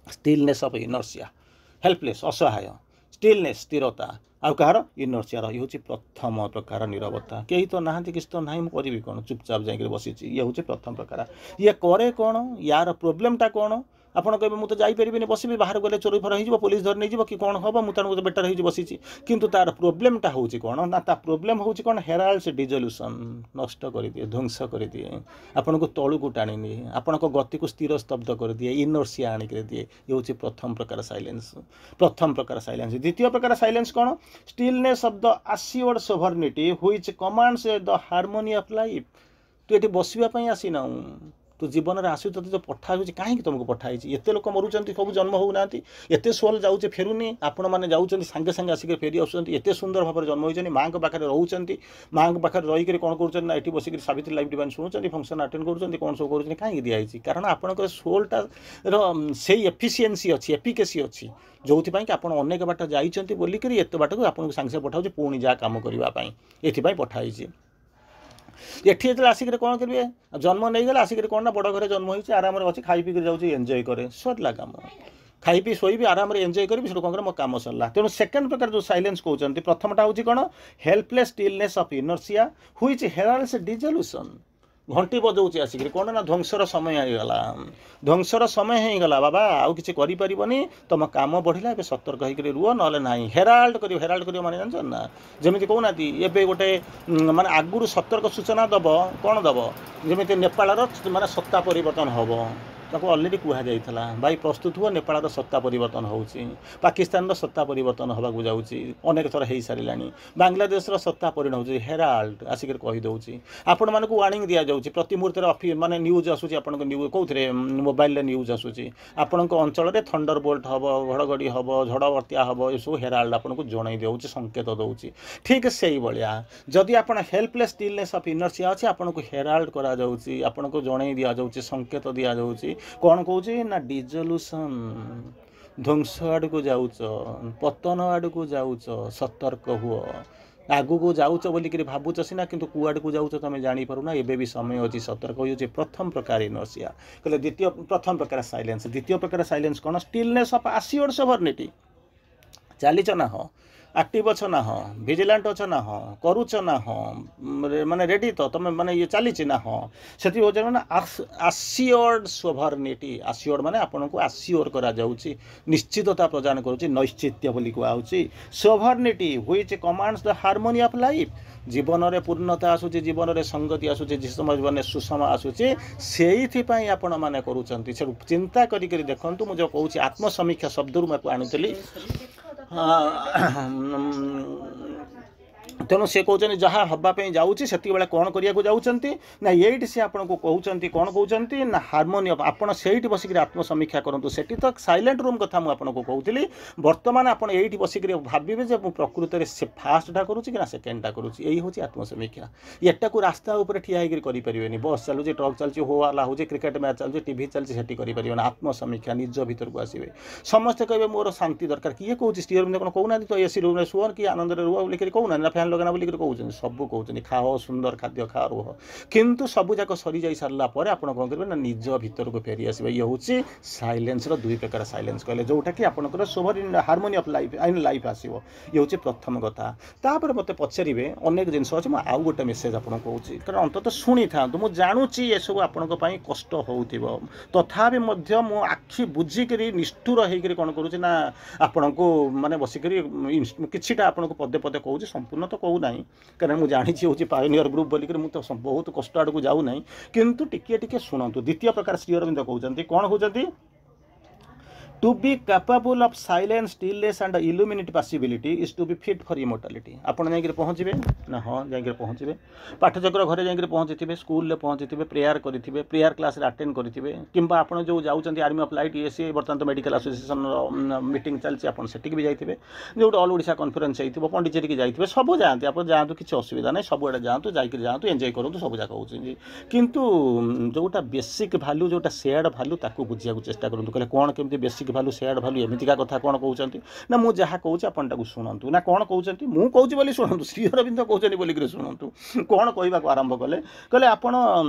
ଷ୍ଟିଲନେସ୍ ଅଫ୍ ଇନର୍ସିଆ ହେଲ୍ପଲେସ୍ ଅସହାୟ ଷ୍ଟିଲନେସ୍ ସ୍ଥିରତା ଆଉ କାହାର ଇନର୍ସିଆର ଇଏ ହେଉଛି ପ୍ରଥମ ପ୍ରକାର ନିରବତା କେହି ତ ନାହାନ୍ତି କିଛି ତ ନାହିଁ ମୁଁ କରିବି କ'ଣ ଚୁପଚାପ ଯାଇକରି ବସିଛି ଇଏ ହେଉଛି ପ୍ରଥମ ପ୍ରକାର ଇଏ କରେ କ'ଣ ୟାର ପ୍ରୋବ୍ଲେମଟା କ'ଣ ଆପଣ କହିବେ ମୁଁ ତ ଯାଇପାରିବିନି ବସିବି ବାହାର ଗଲେ ଚୋରି ଫର ହେଇଯିବ ପୋଲିସ ଧରି ନେଇଯିବ କି କ'ଣ ହେବ ମୁଁ ତେଣୁ ବେଟର ହେଇଛି ବସିଛି କିନ୍ତୁ ତାର ପ୍ରୋବ୍ଲେମଟା ହେଉଛି କ'ଣ ନା ତା ପ୍ରୋବ୍ଲେମ ହେଉଛି କ'ଣ ହେରାଲ୍ଡସ୍ ଡିଜଲ୍ୟୁସନ୍ ନଷ୍ଟ କରିଦିଏ ଧ୍ୱଂସ କରିଦିଏ ଆପଣଙ୍କୁ ତଳୁକୁ ଟାଣିନିଏ ଆପଣଙ୍କ ଗତିକୁ ସ୍ଥିର ସ୍ତବ୍ଧ କରିଦିଏ ଇନର୍ସିଆ ଆଣିକି ଦିଏ ଇଏ ହେଉଛି ପ୍ରଥମ ପ୍ରକାର ସାଇଲେନ୍ସ ଦ୍ୱିତୀୟ ପ୍ରକାର ସାଇଲେନ୍ସ କ'ଣ stillness of the assured sovereignty which commands the harmony of life ତୁ ଏଠି ବସିବା ପାଇଁ ଆସିନାହୁଁ ତୁ ଜୀବନରେ ଆସୁ ତତେ ଯେଉଁ ପଠା ହେଉଛି କାହିଁକି ତୁମକୁ ପଠା ହେଇଛି ଏତେ ଲୋକ ମରୁଛନ୍ତି ସବୁ ଜନ୍ମ ହେଉନାହାନ୍ତି ଏତେ ସୋଲ୍ ଯାଉଛି ଫେରୁନି ଆପଣମାନେ ଯାଉଛନ୍ତି ସାଙ୍ଗେ ସାଙ୍ଗେ ଆସିକି ଫେରି ଆସୁଛନ୍ତି ଏତେ ସୁନ୍ଦର ଭାବରେ ଜନ୍ମ ହୋଇଛନ୍ତି ମାଆଙ୍କ ପାଖରେ ରହୁଛନ୍ତି ମାଆଙ୍କ ପାଖରେ ରହିକରି କ'ଣ କରୁଛନ୍ତି ନା ଏଠି ବସିକି ସାବିତ୍ରୀ ଲାଇଫ୍ ଡିଭାଇନ୍ ଶୁଣୁଛନ୍ତି ଫଙ୍କସନ୍ ଆଟେଣ୍ଡ କରୁଛନ୍ତି କ'ଣ ସବୁ କରୁଛନ୍ତି କାହିଁକି ଦିଆହେଇଛି କାରଣ ଆପଣଙ୍କର ସୋଲ୍ଟାର ସେଇ ଏଫିସିଏନ୍ସି ଅଛି ଏଫିକେସି ଅଛି ଯେଉଁଥିପାଇଁ କି ଆପଣ ଅନେକ ବାଟ ଯାଇଛନ୍ତି ବୋଲିକରି ଏତେ ବାଟକୁ ଆପଣଙ୍କୁ ସାଙ୍ଗେ ସାଙ୍ଗେ ପଠାଉଛି ପୁଣି ଯାହା କାମ କରିବା ପାଇଁ ଏଥିପାଇଁ ପଠା ହେଇଛି ଏଠି ଯେତେବେଳେ ଆସିକରି କ'ଣ କରିବେ ଜନ୍ମ ନେଇଗଲେ ଆସିକରି କ'ଣ ନା ବଡ଼ ଘରେ ଜନ୍ମ ହେଇଛି ଆରାମରେ ଅଛି ଖାଇ ପିଇକରି ଯାଉଛି ଏନ୍ଜୟ କରେ ସରିଲା କାମ ଖାଇ ପିଇ ଶୋଇବି ଆରାମରେ ଏନ୍ଜୟ କରିବି ସେଠୁ କ'ଣ କରେ ମୋ କାମ ସରିଲା ତେଣୁ ସେକେଣ୍ଡ ପ୍ରକାର ଯେଉଁ ସାଇଲେନ୍ସ କହୁଛନ୍ତି ପ୍ରଥମଟା ହେଉଛି କ'ଣ ହେଲ୍ପଲେସ୍ ଷ୍ଟିଲନେସ୍ ଅଫ୍ ଇନର୍ସିଆ ହ୍ୱିଚ୍ ହେରାଲ୍ଡସ୍ ଡିଜଲ୍ୟୁସନ୍ ଘଣ୍ଟି ବଜାଉଛି ଆସିକରି କ'ଣ ନା ଧ୍ୱଂସର ସମୟ ହେଇଗଲା ବାବା ଆଉ କିଛି କରିପାରିବନି ତୁମ କାମ ବଢ଼ିଲା ଏବେ ସତର୍କ ହେଇକରି ରୁହ ନହେଲେ ନାହିଁ ହେରାଲ୍ଡ କରିବ ମାନେ ଜାଣିଛ ନା ଯେମିତି କହୁନାହାନ୍ତି ଏବେ ଗୋଟେ ମାନେ ଆଗରୁ ସତର୍କ ସୂଚନା ଦେବ କ'ଣ ଦେବ ଯେମିତି ନେପାଳର ମାନେ ସତ୍ତା ପରିବର୍ତ୍ତନ ହେବ ତାକୁ ଅଲରେଡ଼ି କୁହାଯାଇଥିଲା ଭାଇ ପ୍ରସ୍ତୁତ ହୁଅ ନେପାଳର ସତ୍ତା ପରିବର୍ତ୍ତନ ହେଉଛି ପାକିସ୍ତାନର ସତ୍ତା ପରିବର୍ତ୍ତନ ହେବାକୁ ଯାଉଛି ଅନେକ ଥର ହେଇସାରିଲାଣି ବାଂଲାଦେଶର ସତ୍ତା ପରିଣତ ହେଉଛି ହେରାଲ୍ଡ ଆସିକରି କହିଦେଉଛି ଆପଣମାନଙ୍କୁ ୱାର୍ଣ୍ଣିଂ ଦିଆଯାଉଛି ପ୍ରତି ମୁହୂର୍ତ୍ତରେ ମାନେ ନ୍ୟୁଜ୍ ଆସୁଛି ଆପଣଙ୍କ ନ୍ୟୁଜ୍ କେଉଁଥିରେ ମୋବାଇଲରେ ନ୍ୟୁଜ୍ ଆସୁଛି ଆପଣଙ୍କ ଅଞ୍ଚଳରେ ଥଣ୍ଡର ବୋଲ୍ଟ ହେବ ଘଡ଼ଘଡ଼ି ହେବ ଝଡ଼ ବାତ୍ୟା ହେବ ଏସବୁ ହେରାଲ୍ଡ ଆପଣଙ୍କୁ ଜଣାଇ ଦେଉଛି ସଂକେତ ଦେଉଛି ଠିକ୍ ସେଇଭଳିଆ ଯଦି ଆପଣ ହେଲ୍ପଲେସ୍ ଷ୍ଟିଲନେସ୍ ଅଫ୍ ଇନର୍ସିଆ ଅଛି ଆପଣଙ୍କୁ ହେରାଲ୍ଡ କରାଯାଉଛି ଆପଣଙ୍କୁ ଜଣାଇ ଦିଆଯାଉଛି ସଂକେତ ଦିଆଯାଉଛି କ'ଣ କହୁଛି ନା ଡିଜଲ୍ୟୁସନ୍ ଧ୍ୱଂସ ଆଡ଼କୁ ଯାଉଛ ପତନ ଆଡ଼କୁ ଯାଉଛ ସତର୍କ ହୁଅ ଆଗକୁ ଯାଉଛ ବୋଲିକିରି ଭାବୁଛ ସିନା କିନ୍ତୁ କୁଆଡ଼କୁ ଯାଉଛ ତୁମେ ଜାଣିପାରୁନା ଏବେ ବି ସମୟ ଅଛି ସତର୍କ ହେଉଛି ପ୍ରଥମ ପ୍ରକାର ଇନର୍ସିଆ କହିଲେ ପ୍ରଥମ ପ୍ରକାର ସାଇଲେନ୍ସ ଦ୍ୱିତୀୟ ପ୍ରକାର ସାଇଲେନ୍ସ କ'ଣ ଷ୍ଟିଲନେସ୍ ଅଫ୍ ଆସିଓର୍ଡ ସୋଭର୍ନିଟି ଚାଲିଛ ନା ହଁ ଆକ୍ଟିଭ୍ ଅଛ ନା ହଁ ଭିଜିଲାଣ୍ଟ ଅଛ ନା ହଁ କରୁଛ ନା ହଁ ମାନେ ରେଡ଼ି ତ ତୁମେ ମାନେ ଇଏ ଚାଲିଛି ନା ହଁ ସେଥିପାଇଁ ହେଉଛି ନା ଆସିଓର୍ଡ ସୋଭର୍ନିଟି ଆସିଓର୍ଡ ମାନେ ଆପଣଙ୍କୁ ଆସିଓର କରାଯାଉଛି ନିଶ୍ଚିତତା ପ୍ରଦାନ କରୁଛି ନୈଶ୍ଚିତ୍ୟ ବୋଲି କୁହାହେଉଛି sovereignty which commands the harmony of life ଜୀବନରେ ପୂର୍ଣ୍ଣତା ଆସୁଛି ଜୀବନରେ ସଂଗତି ଆସୁଛି ଜୀବନରେ ସୁଷମ ଆସୁଛି ସେଇଥିପାଇଁ ଆପଣମାନେ କରୁଛନ୍ତି ସେଠୁ ଚିନ୍ତା କରିକରି ଦେଖନ୍ତୁ ମୁଁ ଯେଉଁ କହୁଛି ଆତ୍ମସମୀକ୍ଷା ଶବ୍ଦରୁ ମୁଁ ଆଣିଥିଲି ତେଣୁ ସେ କହୁଛନ୍ତି ଯାହା ହେବା ପାଇଁ ଯାଉଛି ସେତିକିବେଳେ କ'ଣ କରିବାକୁ ଯାଉଛନ୍ତି ନା ଏଇଠି ସେ ଆପଣଙ୍କୁ କହୁଛନ୍ତି କ'ଣ କହୁଛନ୍ତି ନା ହାରମୋନି ଆପଣ ସେଇଠି ବସିକରି ଆତ୍ମସମୀକ୍ଷା କରନ୍ତୁ ସେଠି ତ ସାଇଲେଣ୍ଟ ରୁମ୍ କଥା ମୁଁ ଆପଣଙ୍କୁ କହୁଥିଲି ବର୍ତ୍ତମାନ ଆପଣ ଏଇଠି ବସିକରି ଭାବିବେ ଯେ ମୁଁ ପ୍ରକୃତରେ ସେ ଫାଷ୍ଟଟା କରୁଛି କି ନା ସେକେଣ୍ଡଟା କରୁଛି ଏଇ ହେଉଛି ଆତ୍ମସମୀକ୍ଷା ଏଟାକୁ ରାସ୍ତା ଉପରେ ଠିଆ ହେଇକରି କରିପାରିବେନି ବସ୍ ଚାଲୁଛି ଟ୍ରକ୍ ଚାଲୁଛି ହୋ ହାଲ୍ଲା ହେଉଛି କ୍ରିକେଟ୍ ମ୍ୟାଚ୍ ଚାଲୁଛି ଟିଭି ଚାଲୁଛି ସେଠି କରିପାରିବେନି ଆତ୍ମସମୀକ୍ଷା ନିଜ ଭିତରକୁ ଆସିବେ ସମସ୍ତେ କହିବେ ମୋର ଶାନ୍ତି ଦରକାର କିଏ କହୁଛି ଷ୍ଟିୟରିଂ କ'ଣ କହୁନାହାନ୍ତି ତ ଏସି ରୁମ୍ରେ ଶୁଅ କି ଆନନ୍ଦରେ ରୁହ ବୋଲିକରି କହୁନାହାନ୍ତି ନା ଫ୍ୟାନ୍ ଲଗାନା ବୋଲିକରି କହୁଛନ୍ତି ସବୁ କହୁଛନ୍ତି ଖାଅ ସୁନ୍ଦର ଖାଦ୍ୟ ଖାଅ ରୁହ କିନ୍ତୁ ସବୁଯାକ ସରିଯାଇ ସାରିଲା ପରେ ଆପଣ କ'ଣ କରିବେ ନା ନିଜ ଭିତରକୁ ଫେରି ଆସିବେ ଇଏ ହେଉଛି ସାଇଲେନ୍ସର ଦୁଇ ପ୍ରକାର ସାଇଲେନ୍ସ କହିଲେ ଯେଉଁଟାକି ଆପଣଙ୍କର ସୋଭରିନ୍ ହାରମୋନି ଅଫ୍ ଲାଇଫ୍ ଲାଇଫ୍ ଆସିବ ଇଏ ହେଉଛି ପ୍ରଥମ କଥା ତାପରେ ମୋତେ ପଚାରିବେ ଅନେକ ଜିନିଷ ଅଛି ମୁଁ ଆଉ ଗୋଟେ ମେସେଜ୍ ଆପଣଙ୍କୁ କହୁଛି କାରଣ ଅନ୍ତତଃ ଶୁଣିଥାନ୍ତୁ ମୁଁ ଜାଣୁଛି ଏସବୁ ଆପଣଙ୍କ ପାଇଁ କଷ୍ଟ ହେଉଥିବ ତଥାପି ମଧ୍ୟ ମୁଁ ଆଖି ବୁଝିକରି ନିଷ୍ଠୁର ହେଇକରି କ'ଣ କରୁଛି ନା ଆପଣଙ୍କୁ ମାନେ ବସିକରି କିଛିଟା ଆପଣଙ୍କୁ ପଦେ ପଦେ କହୁଛି ସମ୍ପୂର୍ଣ୍ଣ ତ କହୁନାହିଁ କାରଣ ମୁଁ ଜାଣିଛି ହେଉଛି ପାୟୋନିୟର ଗ୍ରୁପ୍ ବୋଲିକରି ମୁଁ ତ ବହୁତ କଷ୍ଟ ଆଡ଼କୁ ଯାଉନାହିଁ କିନ୍ତୁ ଟିକିଏ ଟିକିଏ ଶୁଣନ୍ତୁ ଦ୍ୱିତୀୟ ପ୍ରକାର ଶ୍ରୀ ଅରବିନ୍ଦ କହୁଛନ୍ତି କ'ଣ କହୁଛନ୍ତି To be capable of silence, stillness and illuminate possibility is to be fit for immortality. ଆପଣ ଯାଇକିରି ପହଞ୍ଚିବେ ନା ହଁ ଯାଇକିରି ପହଞ୍ଚିବେ ପାଠଚକ୍ର ଘରେ ଯାଇକିରି ପହଞ୍ଚିଥିବେ ସ୍କୁଲରେ ପହଞ୍ଚିଥିବେ ପ୍ରେୟାର କରିଥିବେ ପ୍ରେୟାର କ୍ଲାସରେ ଆଟେଣ୍ଡ କରିଥିବେ କିମ୍ବା ଆପଣ ଯେଉଁ ଯାଉଛନ୍ତି ଆର୍ମି ଅଫ୍ ଲାଇଟ୍ ଇଏ ସିଏ ବର୍ତ୍ତମାନ ତ ମେଡ଼ିକାଲ ଆସୋସିଏସନର ମିଟିଂ ଚାଲିଛି ଆପଣ ସେଠିକି ବି ଯାଇଥିବେ ଯେଉଁଠି ଅଲ୍ ଓଡ଼ିଶା କନଫରେନ୍ସ ହେଇଥିବ ପଣ୍ଡିଚେରୀକି ଯାଇଥିବେ ସବୁ ଯାଆନ୍ତି ଆପଣ ଯାଆନ୍ତୁ କିଛି ଅସୁବିଧା ନାହିଁ ସବୁଆଡ଼େ ଯାଆନ୍ତୁ ଯାଇକିରି ଯାଆନ୍ତୁ ଏନ୍ଜୟ କରନ୍ତୁ ସବୁ ଯାକ ହେଉଛନ୍ତି କିନ୍ତୁ ଯେଉଁଟା ବେସିକ୍ ଭାଲ୍ୟୁ ଯେଉଁଟା ସେୟାର୍ଡ ଭାଲ୍ୟୁ ତାକୁ ବୁଝିବାକୁ ଚେଷ୍ଟା କରନ୍ତୁ କହିଲେ କ'ଣ କେମିତି ବେସିକ୍ ଭାଲ୍ୟୁ ସେୟାର୍ଡ ଭାଲ୍ୟୁ ଏମିତିକା କଥା କ'ଣ କହୁଛନ୍ତି ନା ମୁଁ ଯାହା କହୁଛି ଆପଣ ତାକୁ ଶୁଣନ୍ତୁ ନା କ'ଣ କହୁଛନ୍ତି ମୁଁ କହୁଛି ବୋଲି ଶୁଣନ୍ତୁ ଶ୍ରୀ ଅରବିନ୍ଦ କହୁଛନ୍ତି ବୋଲିକିରି ଶୁଣନ୍ତୁ କ'ଣ କହିବାକୁ ଆରମ୍ଭ କଲେ କହିଲେ ଆପଣ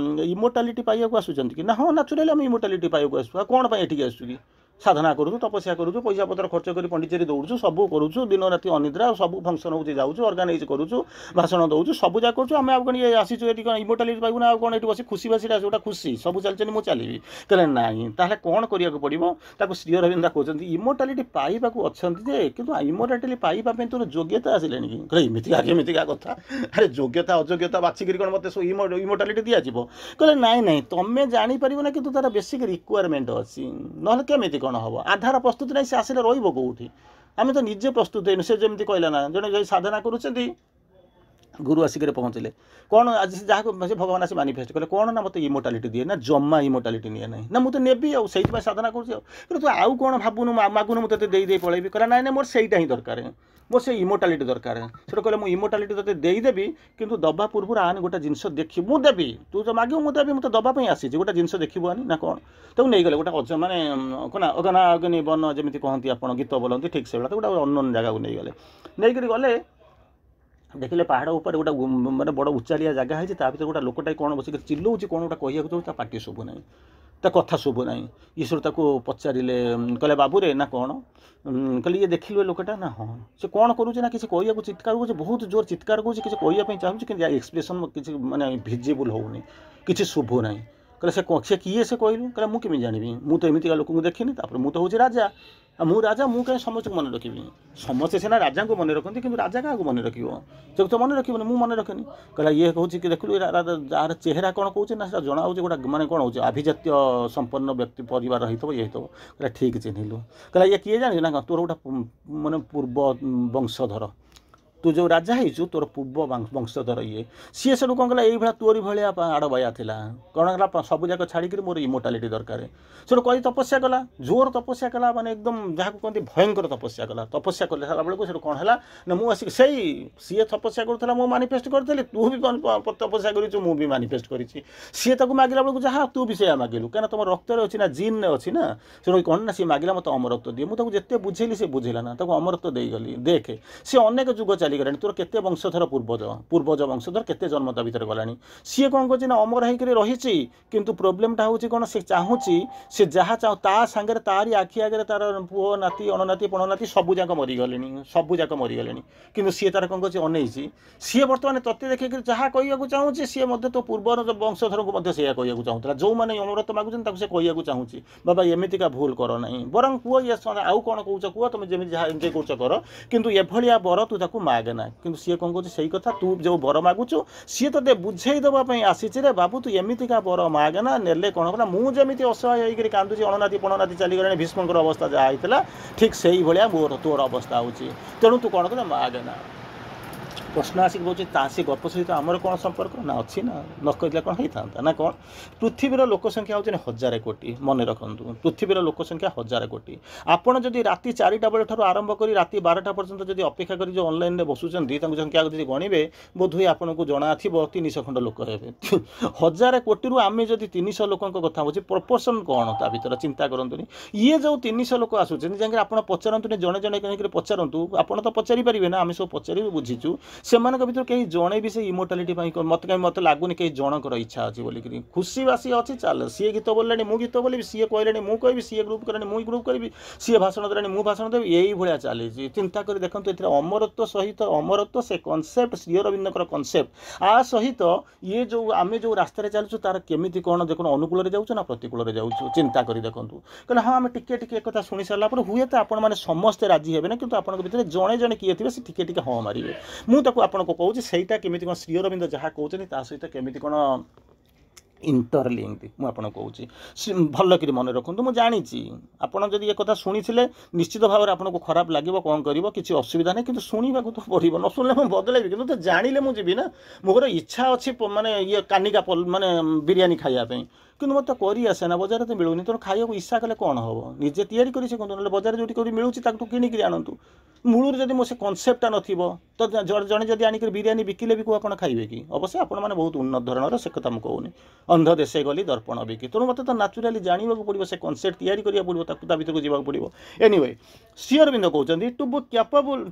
ଇମୋର୍ଟାଲିଟି ପାଇବାକୁ ଆସୁଛନ୍ତି କି ନା ହଁ ନ୍ୟାଚୁରାଲି ଆମେ ଇମୋର୍ଟାଲିଟି ପାଇବାକୁ ଆସୁଛୁ ଆଉ କ'ଣ ପାଇଁ ଏଠିକି ଆସୁଛୁ କି ସାଧନା କରୁଛୁ ତପସ୍ୟା କରୁଛୁ ପଇସା ପତ୍ର ଖର୍ଚ୍ଚ କରି ପଣ୍ଡିଚେରୀ ଦୌଡ଼ୁଛୁ ସବୁ କରୁଛୁ ଦିନ ରାତି ଅନିଦ୍ରା ସବୁ ଫଙ୍କସନ୍ ହେଉଛି ଯାଉଛୁ ଅର୍ଗାନାଇଜ୍ କରୁଛୁ ଭାଷଣ ଦେଉଛୁ ସବୁ ଯାକ କରୁଛୁ ଆମେ ଆଉ କ'ଣ ଇଏ ଆସିଛୁ ଏଠି କ'ଣ ଇମୋର୍ଟାଲିଟି ପାଇବୁ ନା ଆଉ କ'ଣ ଏଠି ବସି ଖୁସି ବାସିରେ ଆସିବୁ ଗୋଟା ଖୁସି ସବୁ ଚାଲିଛନ୍ତି ମୁଁ ଚାଲିବି କହିଲେ ନାହିଁ ତାହେଲେ କ'ଣ କରିବାକୁ ପଡ଼ିବ ତାକୁ ଶ୍ରୀ ଅରବିନ୍ଦ କହୁଛନ୍ତି ଇମୋର୍ଟାଲିଟି ପାଇବାକୁ ଅଛନ୍ତି ଯେ କିନ୍ତୁ ଇମୋର୍ଟାଲିଟି ପାଇବା ପାଇଁ ତୋର ଯୋଗ୍ୟତା ଆସିଲେଣି କି କହିଲେ ଏମିତିକା କଥା ଆରେ ଯୋଗ୍ୟତା ଅଯୋଗ୍ୟତା ବାଛିକିରି କ'ଣ ମୋତେ ସବୁ ଇମୋର୍ଟାଲିଟି ଦିଆଯିବ କହିଲେ ନାଇଁ ନାଇଁ ତମେ ଜାଣିପାରିବ ନା କିନ୍ତୁ ତାର ବେସିକ୍ ରିକ୍ୱାରମେଣ୍ଟ ଅଛି ନହେଲେ କେମିତି କ'ଣ ହେବ ଆଧାର ପ୍ରସ୍ତୁତ ନାହିଁ ସେ ଆସିଲେ ରହିବ କେଉଁଠି ଆମେ ତ ନିଜେ ପ୍ରସ୍ତୁତ ହେଇନୁ ସେ ଯେମିତି କହିଲା ନା ଜଣେ ଯାଇ ସାଧନା କରୁଛନ୍ତି ଗୁରୁ ଆସିକରି ପହଞ୍ଚିଲେ କ'ଣ ଆଜି ଯାହାକୁ ସେ ଭଗବାନ ଆସି ମାନିଫେଷ୍ଟ କଲେ କ'ଣ ନା ମୋତେ ଇମୋର୍ଟାଲିଟି ଦିଏ ନା ଜମା ଇମୋର୍ଟାଲିଟି ନିଏ ନାହିଁ ନା ମୁଁ ତ ନେବି ଆଉ ସେଇଥିପାଇଁ ସାଧନା କରୁଛି ଆଉ କିନ୍ତୁ ତୁ ଆଉ କ'ଣ ଭାବୁନୁ ମାଗୁନୁ ମୁଁ ତୋତେ ଦେଇ ପଳେଇବି କହିଲା ନାଇଁ ନାଇଁ ମୋର ସେଇଟା ହିଁ ଦରକାର ମୋର ସେ ଇମୋର୍ଟାଲିଟି ଦରକାର ସେଟା କହିଲେ ମୁଁ ଇମୋର୍ଟାଲିଟି ତୋତେ ଦେଇଦେବି କିନ୍ତୁ ଦେବା ପୂର୍ବରୁ ଆନେ ଗୋଟେ ଜିନିଷ ଦେଖିବୁ ମୁଁ ଦେବି ତୁ ତ ମାଗିବୁ ମୁଁ ଦେବି ମୁଁ ତ ଦେବା ପାଇଁ ଆସିଛି ଗୋଟେ ଜିନିଷ ଦେଖିବୁ ଆନି ନା କ'ଣ ତାକୁ ନେଇଗଲେ ଗୋଟେ ମାନେ କ'ଣ ଅଗନା ଅଗ୍ନି ବନ ଯେମିତି କହନ୍ତି ଆପଣ ଗୀତ ବୋଲନ୍ତି ଠିକ୍ ସେଭଳିଆ ତ ଗୋଟେ ଅନ୍ୟ ଜାଗାକୁ ନେଇକରି ଗଲେ ଦେଖିଲେ ପାହାଡ଼ ଉପରେ ଗୋଟେ ମାନେ ବଡ଼ ଉଚାଳିଆ ଜାଗା ହେଇଛି ତା ଭିତରେ ଗୋଟେ ଲୋକଟାଏ କ'ଣ ବସିକି ଚିଲ୍ଲଉଛି କ'ଣ ଗୋଟେ କହିବାକୁ ଯାଉଛି ତା ପାଟି ଶୁଭୁ ନାହିଁ ତା କଥା ଶୁଭୁ ନାହିଁ ଈଶ୍ୱର ତାକୁ ପଚାରିଲେ କହିଲେ ବାବୁରେ ନା କ'ଣ କହିଲେ ଇଏ ଦେଖିଲୁ ଏ ଲୋକଟା ନା ହଁ ସେ କ'ଣ କରୁଛି ନା କିଛି କହିବାକୁ ଚିତ୍କାର କରୁଛି ବହୁତ ଜୋର ଚିତ୍କାର କରୁଛି କିଛି କହିବା ପାଇଁ ଚାହୁଁଛି କିନ୍ତୁ ଏକ୍ସପ୍ରେସନ୍ କିଛି ମାନେ ଭିଜିବୁଲ୍ ହେଉନି କିଛି ଶୁଭୁ ନାହିଁ କହିଲେ ସେ କିଏ ସେ କହିଲୁ କହିଲେ ମୁଁ କେମିତି ଜାଣିବି ମୁଁ ତ ଏମିତିକା ଲୋକଙ୍କୁ ଦେଖିନି ତାପରେ ମୁଁ ତ ହେଉଛି ରାଜା ଆଉ ମୁଁ ରାଜା ମୁଁ କାହିଁ ସମସ୍ତଙ୍କୁ ମନେ ରଖିବି ସମସ୍ତେ ସିନା ରାଜାଙ୍କୁ ମନେ ରଖନ୍ତି କିନ୍ତୁ ରାଜା କାହାକୁ ମନେ ରଖିବ ସେ ତ ମନେ ରଖିବନି ମୁଁ ମନେ ରଖେନି କହିଲା ଇଏ କହୁଛି କି ଦେଖିଲୁ ଯାହାର ଚେହେରା କ'ଣ କହୁଛି ନା ସେଟା ଜଣାଉଛି ଗୋଟେ ମାନେ କ'ଣ ହେଉଛି ଆଭିଜାତ୍ୟ ସମ୍ପନ୍ନ ବ୍ୟକ୍ତି ପରିବାର ହେଇଥିବ ଇଏ ହେଇଥିବ କହିଲା ଠିକ୍ ଚିହ୍ନିଲୁ କହିଲା ଇଏ କିଏ ଜାଣିଛୁ ନା କ'ଣ ତୋର ଗୋଟେ ମାନେ ପୂର୍ବ ବଂଶଧର ତୁ ଯେଉଁ ରାଜା ହେଇଛୁ ତୋର ପୂର୍ବ ବଂଶଧର ଇଏ ସିଏ ସେଠୁ କ'ଣ କଲା ଏଇଭଳିଆ ତୋରି ଭଳିଆ ଆଡ଼ବାୟା ଥିଲା କ'ଣ କଲା ସବୁ ଯାକ ଛାଡ଼ିକିରି ମୋର ଇମୋର୍ଟାଲିଟି ଦରକାର ସେଠୁ କହି ତପସ୍ୟା କଲା ଜୋର ତପସ୍ୟା କଲା ମାନେ ଏକଦମ ଯାହାକୁ କହନ୍ତି ଭୟଙ୍କର ତପସ୍ୟା କଲା ତପସ୍ୟା କଲେ ସାରିଲା ବେଳକୁ ସେଠୁ କ'ଣ ହେଲା ନା ମୁଁ ଆସିକି ସିଏ ତପସ୍ୟା କରୁଥିଲା ମୁଁ ମାନିଫେଷ୍ଟ କରିଥିଲି ତୁ ବି ତପସ୍ୟା କରିଛୁ ମୁଁ ବି ମାନିଫେଷ୍ଟ କରିଛି ସିଏ ତାକୁ ମାଗିଲା ବେଳକୁ ଯାହା ତୁ ବି ସେଇଆ ମାଗିଲୁ କାହିଁକିନା ତୁମ ରକ୍ତରେ ଅଛି ନା ଜିନ୍ରେ ଅଛି ନା ସେଠୁ କ'ଣ ନା ସିଏ ମାଗିଲା ମୋତେ ଅମରତ୍ୱ ଦିଏ ମୁଁ ତାକୁ ଯେତେ ବୁଝେଇଲି ସେ ବୁଝିଲା ନା ତାକୁ ଅମରତ୍ୱ ଦେଇଗଲି ଦେଖେ ସିଏ ଅନେକ ଯୁଗ ଚାଲିଗଲାଣି ତୋର କେତେ ବଂଶଧର ପୂର୍ବଜ ବଂଶଧର କେତେ ଜନ୍ମ ତା ଭିତରେ ଗଲାଣି ସିଏ କ'ଣ କରୁଛି ନା ଅମର ହେଇକରି ରହିଛି କିନ୍ତୁ ପ୍ରୋବ୍ଲେମଟା ହେଉଛି କ'ଣ ସେ ଚାହୁଁଛି ସେ ଯାହା ତା ସାଙ୍ଗରେ ତାରି ଆଖି ଆଗରେ ତାର ପୁଅ ନାତି ଅଣନାତି ପଣନାତି ସବୁ ଯାକ ମରିଗଲେଣି କିନ୍ତୁ ସିଏ ତାର କ'ଣ କରୁଛି ଅନେଇଛି ସିଏ ବର୍ତ୍ତମାନ ତତେ ଦେଖିକରି ଯାହା କହିବାକୁ ଚାହୁଁଛି ସିଏ ମଧ୍ୟ ତୋ ପୂର୍ବ ବଂଶଧରଙ୍କୁ ମଧ୍ୟ ସେଇଆ କହିବାକୁ ଚାହୁଁଥିଲା ଯେଉଁମାନେ ଅମରତ୍ୱ ମାଗୁଛନ୍ତି ତାକୁ ସେ କହିବାକୁ ଚାହୁଁଛି ବାବା ଏମିତିକା ଭୁଲ କର ନାହିଁ ବରଂ କୁହ ଆଉ କ'ଣ କହୁଛ କୁହ ତୁମେ ଯେମିତି ଯାହା ଏନ୍ଜୟ କରୁଛ କର କିନ୍ତୁ ଏଭଳିଆ ବର ତୁ ତାକୁ ମାଗେ ନା କିନ୍ତୁ ସିଏ କ'ଣ କହୁଛି ସେଇ କଥା ତୁ ଯେଉଁ ବର ମାଗୁଛୁ ସିଏ ତୋତେ ବୁଝେଇ ଦେବା ପାଇଁ ଆସିଛି ରେ ବାବୁ ତୁ ଏମିତିକା ବର ମାଗେ ନା ନେଲେ କ'ଣ କଲା ମୁଁ ଯେମିତି ଅସହାୟ ହେଇକରି କାନ୍ଦୁଛି ଅଣନାତି ପଣନାତି ଚାଲିଗଲାଣି ଭୀଷ୍ମଙ୍କର ଅବସ୍ଥା ଯାହା ହେଇଥିଲା ଠିକ୍ ସେଇଭଳିଆ ତୋର ଅବସ୍ଥା ହେଉଛି ତେଣୁ ତୁ କ'ଣ କଲେ ମାଗେ ନା ପ୍ରଶ୍ନ ଆସିକି କହୁଛି ତା ସେ ଗପ ସହିତ ଆମର କ'ଣ ସମ୍ପର୍କ ନା ଅଛି ନା ନ କହିଥିଲେ କ'ଣ ହେଇଥାନ୍ତା ନା କ'ଣ ପୃଥିବୀର ଲୋକ ସଂଖ୍ୟା ହେଉଛନ୍ତି 1000 କୋଟି ମନେ ରଖନ୍ତୁ ପୃଥିବୀର ଲୋକ ସଂଖ୍ୟା 1000 କୋଟି ଆପଣ ଯଦି ରାତି 4ଟା ବେଳ ଠାରୁ ଆରମ୍ଭ କରି ରାତି 12ଟା ପର୍ଯ୍ୟନ୍ତ ଯଦି ଅପେକ୍ଷା କରି ଯେଉଁ ଅନଲାଇନ୍ରେ ବସୁଛନ୍ତି ତାଙ୍କୁ ସଂଖ୍ୟା ଯଦି ଗଣିବେ ବୋଧହୁଏ ଆପଣଙ୍କୁ ଜଣାଥିବ 300 ଖଣ୍ଡ ଲୋକ ହେବେ 1000 କୋଟିରୁ ଆମେ ଯଦି 300 ଲୋକଙ୍କ କଥା ହେଉଛି ପ୍ରପୋର୍ସନ୍ କ'ଣ ତା ଭିତରେ ଚିନ୍ତା କରନ୍ତୁନି ଇଏ ଯେଉଁ 300 ଲୋକ ଆସୁଛନ୍ତି ଯାଇକି ଆପଣ ପଚାରନ୍ତୁନି ଜଣେ ଜଣେ କହିକରି ପଚାରନ୍ତୁ ଆପଣ ତ ପଚାରି ପାରିବେ ନା ଆମେ ସବୁ ପଚାରିବୁ ବୁଝିଛୁ ସେମାନଙ୍କ ଭିତରୁ କେହି ଜଣେ ବି ସେ ଇମୋର୍ଟାଲିଟି ପାଇଁ ମୋତେ ଲାଗୁନି କେହି ଜଣଙ୍କର ଇଚ୍ଛା ଅଛି ବୋଲିକିରି ଖୁସି ବାସି ଅଛି ଚାଲ ସିଏ ଗୀତ ବୋଲିଲାଣି ମୁଁ ଗୀତ ବୋଲିବି ସିଏ କହିଲେଣି ମୁଁ କହିବି ସିଏ ଗ୍ରୁପ୍ କଲେଣି ମୁଁ ଗ୍ରୁପ୍ କରିବି ସିଏ ଭାଷଣ ଦେଲାଣି ମୁଁ ଭାଷଣ ଦେବି ଏଇଭଳିଆ ଚାଲିଛି ଚିନ୍ତା କରି ଦେଖନ୍ତୁ ଏଥିରେ ଅମରତ୍ୱ ସହିତ ଅମରତ୍ୱ ସେ କନସେପ୍ଟ ଶ୍ରୀ ଅରବିନ୍ଦଙ୍କର କନସେପ୍ଟ ଆ ସହିତ ଇଏ ଯେଉଁ ଆମେ ଯେଉଁ ରାସ୍ତାରେ ଚାଲୁଛୁ ତାର କେମିତି କ'ଣ ଦେଖୁନ ଅନୁକୂଳରେ ଯାଉଛୁ ନା ପ୍ରତିକୂଳରେ ଯାଉଛୁ ଚିନ୍ତା କରି ଦେଖନ୍ତୁ କହିଲେ ହଁ ଆମେ ଟିକେ ଟିକେ ଏକଥା ଶୁଣି ସାରିଲା ପରେ ହୁଏତ ଆପଣମାନେ ସମସ୍ତେ ରାଜି ହେବେ ନା କିନ୍ତୁ ଆପଣଙ୍କ ଭିତରେ ଜଣେ ଜଣେ କିଏ ଥିବେ ସେ ଟିକେ ଟିକେ ହଁ ମାରିବେ ମୁଁ ତାକୁ ଆପଣଙ୍କୁ କହୁଛି ସେଇଟା କେମିତି କ'ଣ ଶ୍ରୀ ଅରବିନ୍ଦ ଯାହା କହୁଛନ୍ତି ତା ସହିତ କେମିତି କ'ଣ इंटरलिंक्ड मु आपन कहूँ भल कि मन रखु मुझे जानी आपड़ जदि एक शुणी निश्चित भाव में आपको खराब लगे कौन कर किसी असुविधा नहीं कि शुणा तो पड़ो न शुणिले मुझे बदलैबी कि तो जाने मुझे जी ना मोर इच्छा अच्छी माने ये कानिका माने बिरियानी खायापी कि मत कर आसेना बजार तो मिलूनी तेणु खाया इच्छा कले कौन हम निजे तैयारी कर ना बजार जो मिलूँ किणिक आणतु मूलर जब से कनसेप्टा नथिबो तो जड़े जब आनिक बिरियानी बिकिले भी आप खाइबे कि अवश्य आपण मैंने बहुत उन्नत धरणर से कथा मुझे कहूनी अंध देशे गली दर्पण बिकी तेणु मत तो नाचुराली जानवा पड़ो से कनसेप्ट तैयारी करा पड़ो भितर जावाक पड़ो एनीवे श्री अरविंद कहते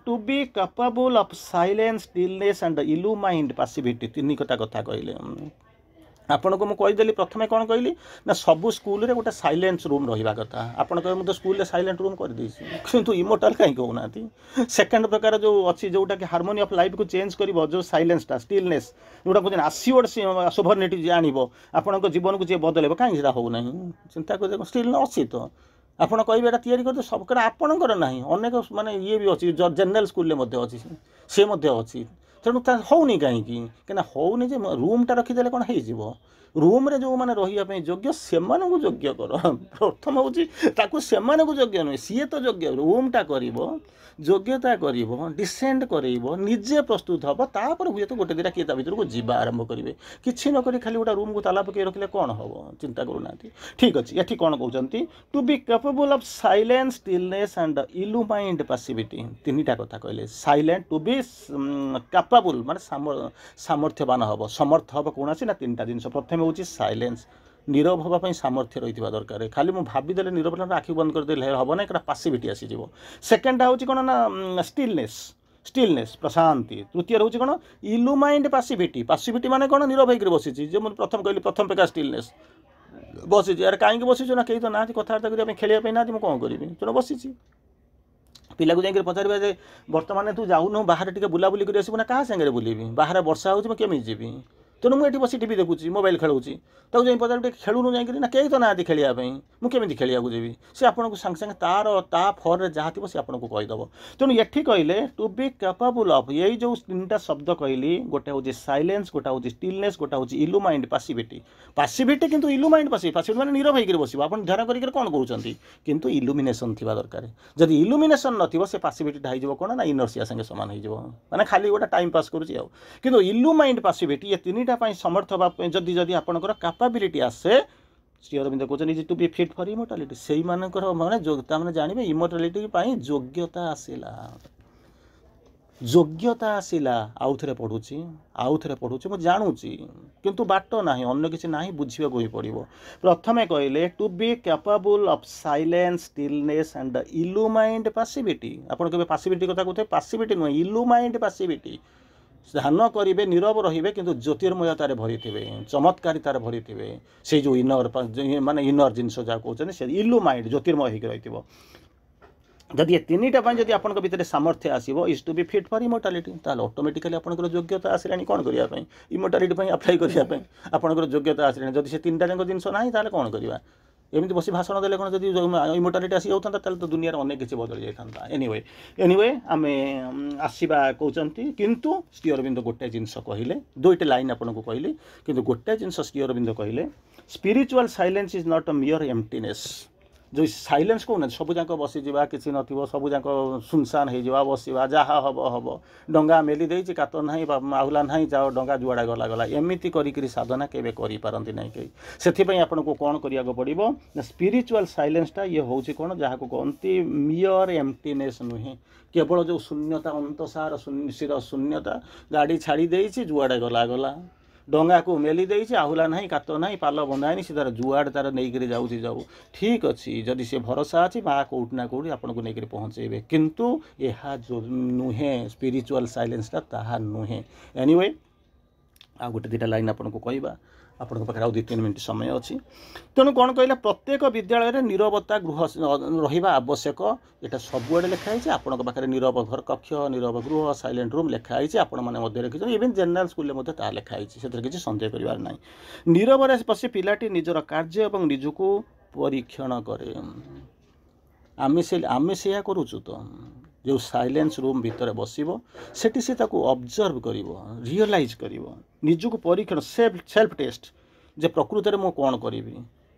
to be capable of silence stillness and illumined passivity तीन कटा कथा कहले आपन को मुझे प्रथम कौन कहली ना सबू स्कूल रे गोटे साइलेंस रूम रहा कथा आपन कह मुझे स्कूल रे साइलेंट रूम कर किंतु इमोर्टाल कहीं कहूना सेकेंड प्रकार जो अच्छी जोटा कि हार्मोनी ऑफ लाइफ को चेंज कर जो साइलेंसटा स्टिलनेस जोटा कहते आसीवर्ड सोभरनिटी आनब आपण जीवन को जी बदल कहीं होना चिंता कर स्टिल अच्छी तो आपड़ कहे या सब आपणकर ना अनेक माने ये भी अच्छी जनरल स्कूल अच्छी सी अच्छी तेणु होनी कहीं होनी रूमटा रखीदे कौन हो रूम रे जो मैंने रही योग्य से योग्य कर प्रथम हूँ से योग्य नुहे सी तो योग्य रूमटा कर योग्यता कर डिसेंड कर निजे प्रस्तुत हम तापर हुए तो गोटे दिटा किए भर को जीवा आरंभ करेंगे कि नक खाली गोटे रूम को ताला पकड़ रखिले कौन हम चिंता करूना ठीक अच्छे ये कौन कहते to be capable of silence stillness and illumined passivity तीन टा कथा कहले साइलेंट टू बी कैपेबल माने सामर्थ्यवान हम समर्थ हम कौन ना तीन टा जिन प्रथम हूँ साइलेंस नीरव हाँपाई सामर्थ्य रही दरकार खाली मुझे भावीदे नीरव आखि बंद करदे हम ना एक पासिविटी आसीज सेकेंड हूँ कौन ना स्टिलनेस प्रशांति तृतीय हूँ कौन इल्यूमाइंड पैसिविटी माने कौन नीरव होकर बसी जो मुझे प्रथम कहली प्रथम प्रकार स्टिलनेस बसी यार कहीं बसीचु ना कहीं तो ना कथबार्ता करने खेलिया ना मुझे कौन करी तेणु बसी पिला को जाकर पचारे जे बर्तमान तू जाऊनु बाहर टे बुलाबुली कर आसबू ना क्या सागर बुलेबी बाहर वर्षा हो केमी जी तेणु मुझे बस टी देखुची मोबाइल खेलुची तक जाए पचार खेलुनु जाकि ना कहीं तो ना खेलियापी मुझे खेलिया जी सी आपको सांगे सांगे तार ता फर जहाँ थी सी आपको कहीदेव तेणु ये कहले टू बी कैपेबल ऑफ यही जो तीन टा शब्द कहली गोटे हूँ साइलेंस गोटे हूँ स्टिलनेस गोटे हूँ इल्यूमाइंड पैसिविटी किंतु इल्यूमाइंड पैसिविटी माने नीरव होकर बस आप ध्यान कर कौन करूँ किंतु इल्यूमिनेशन थी दरकार जब इल्यूमिनेशन न से पैसिविटी हो कौन ना इनर्सिया संगे सामान हो माने खाली गोटे टाइम पास करुँच किंतु इल्यूमाइंड पैसिविटी ये तीन टा समर्थ हाँपाई जदि जदि आपंकर कैपेबिलिटी आसे श्री अरविंद कहते टू बी फिट फॉर इमोर्टालिटी से माने जानवे इमोर्टालिटी योग्यता आसला आउ थे पढ़ुची मुझे जानुची किंतु बाट ना अन्य किसी ना बुझा ही पड़ो प्रथमे कहले to be capable of silence stillness and illumined passivity आपन के पैसिविटी कथा कहते पैसिविटी नुहे इल्यूमाइंड पैसिविटी ध्यान करेंगे नीरव रे कि ज्योतिर्मयतार भरी थे चमत्कारितार भरी थे से जो इनर माने इनर जिनस जहाँ कहते हैं इल्यूमाइंड ज्योतिर्मय हो रही जदि ये तीन टा जब आप भितर सामर्थ्य आसो is to be fit for immortality ताल ऑटोमेटिकली आपंकर योग्यता आसला कौन करने इमोर्टालिटी अप्लाई करने आपंकर योग्यता आसला जब से तीन टा जाक जिन ना ताल कौन करवा एमती बस भाषण देले कौन जब इमोर्टालिटी आसी जाता तो दुनिया अनेक किसी बदल जाता एनीवे आम आसवा कहते किंतु श्री अरविंद गोटे जिनस कहले दुईटे लाइन आपको कहली किंतु गोटे जिनस श्री अरविंद कहले spiritual silence is not a मियर emptiness जो साइलेंस कहूना सबूक बसीजा कि नथिबो सबूक सुनसान हो बसवा जहाँ हम हम डंगा मेली देती कात ना आहुला ना जाओ डंगा जुआड़ा गला गला एमती करी साधना केवे करती ना कहीं से आपको कौन करा पड़ो स्पिरिचुअल साइलेंसटा ये हूँ कौन जहाँ को कहती मियर एम्प्टीनेस नुहे केवल जो शून्यता अंतसार शिर शून्यता गाड़ी छाड़ी देती जुआड़े गला गला डंगा को मेली देती आहुला ना कात ना पाल बंधानी सी तार जुआड़ तार नहीं जाऊ ठीक अच्छी जदि से भरोसा अच्छी माँ कौट ना कौट आपको नहीं पहुँचे किंतु यह जो नुहे स्पिरिचुअल साइलेंसटा ताहा नुहे एनीवे आ गोटे दुटा लाइन आपको कहवा आपन पाखे आउ 2-3 मिनट समय अच्छी तेणु कौन कहला प्रत्येक विद्यालय नीरवता गृह रहा आवश्यक यहाँ सबुआड़े लिखाई आपण पाखे नीरव घर कक्ष नीरव गृह साइलेंट रूम लिखाई आपण मैंने रखी इवेन जनरल स्कूल में लिखाई से किसी सन्देह करार ना नीरव बसी पिलाटी निजर कार्य और निजको परीक्षण करे आम से करुचु तो जो साइलेंस रूम भितर बसब से ऑब्जर्व कर रियलाइज कर निजको परीक्षण सेल्फ टेस्ट जे प्रकृत में मुझे कौन करी,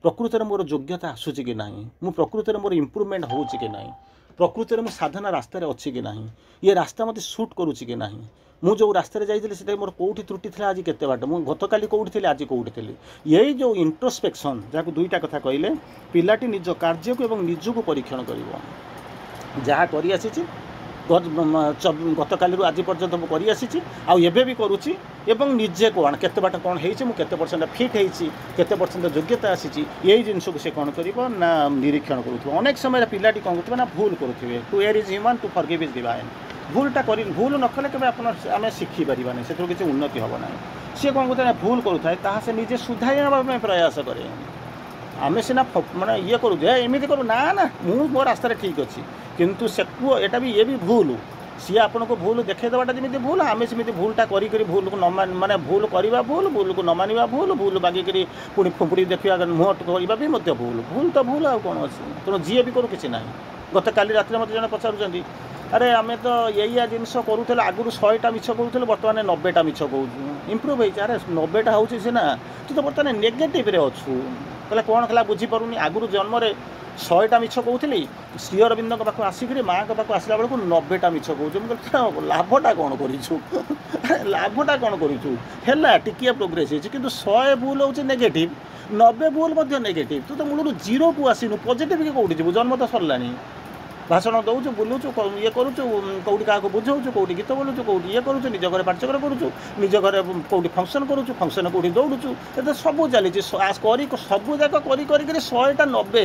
प्रकृत में मोर योग्यता आसूची कि ना, मु प्रकृत में मोर इम्प्रूवमेंट हो कि ना, प्रकृत में साधना रास्तार अच्छी कि ना, ये रास्ता मत सुट करुच्ची कि ना, मुझे जो रास्तार जाइए मोर कौटी त्रुटि थी आज केते बाट, मुझे गतकाली कौटी थी आज कौटी थी, यही जो इंट्रोस्पेक्शन जहाँ दुईटा कथा कहले पिलाटी निज कार्य को एवं निजक परीक्षण कर जहाँ कर गतकाली आज पर्यंत मुझे कर आबे भी करुच्ची एवं निजे कौन केते बाट कौन होते परसेंट फिट होते परसेंट योग्यता आसी यही जिनस को सी कौन कर निरीक्षण करूँ। अनेक समय पिलाटी कौन करुवे ना भूल करुवे, to err is human to forgive is divine. भूलटा कर भूल न कले के आम शिखिपारे से किसी उन्नति हम ना, सी कौन करते भूल करूए से निजे सुधार प्रयास कै आम सीना माने ये करूँ एमती करूँ ना ना मुझ मो रास्तार ठीक अच्छी किंतु से पुओ एटा भी ये भी भूल सी आपन को भूल देखा जमी भूल आम सेमती भूलटा करी भूल को न माने भूल करवा भूल को न मानवा भूल बाकी पुणी फुंपुड़ी देखा मुँह करवा भी भूल भूल तो भूल आ कौन अच्छी तेणु जी भी करूँ कि ना। गत काली रात मत जन पचार अरे आम तो यही जिनस करूँ आगुरी 100टा मिछ कहूँ बर्तमान 90टा मिछ कहूँ इम्प्रूव हो अरे 90टा हो सीना तू तो बर्तमान नेगेटिव अच्छु कहले कौन खला बुझीपारूनी आगुरी जन्म 100टा मिछ कहूली श्री अरविंद पाक आसिक माँ के पाक आसला बेलू 90टा मिछ कहूँ लाभटा कौन कर लाभटा कौन करा टिकिया प्रोग्रेस कि 100 भूल हो नेगेटिव 90 भूल नेगेटिव तू तो मूल जीरो को आसनु पॉजिटिव के कौटी जीव जन्म तो सरला भाषण दौचु बुलूचु ये करूँ कौटी क्या बुझाऊँ कौटी गीत बोलूँ कौटी ये करूँ निज घर पाठचक्र करूँ निज घर कौटी फंक्शन करूँ फंक्शन कौटी दौड़ुचु ये सब चली सबूक कर 100टा 90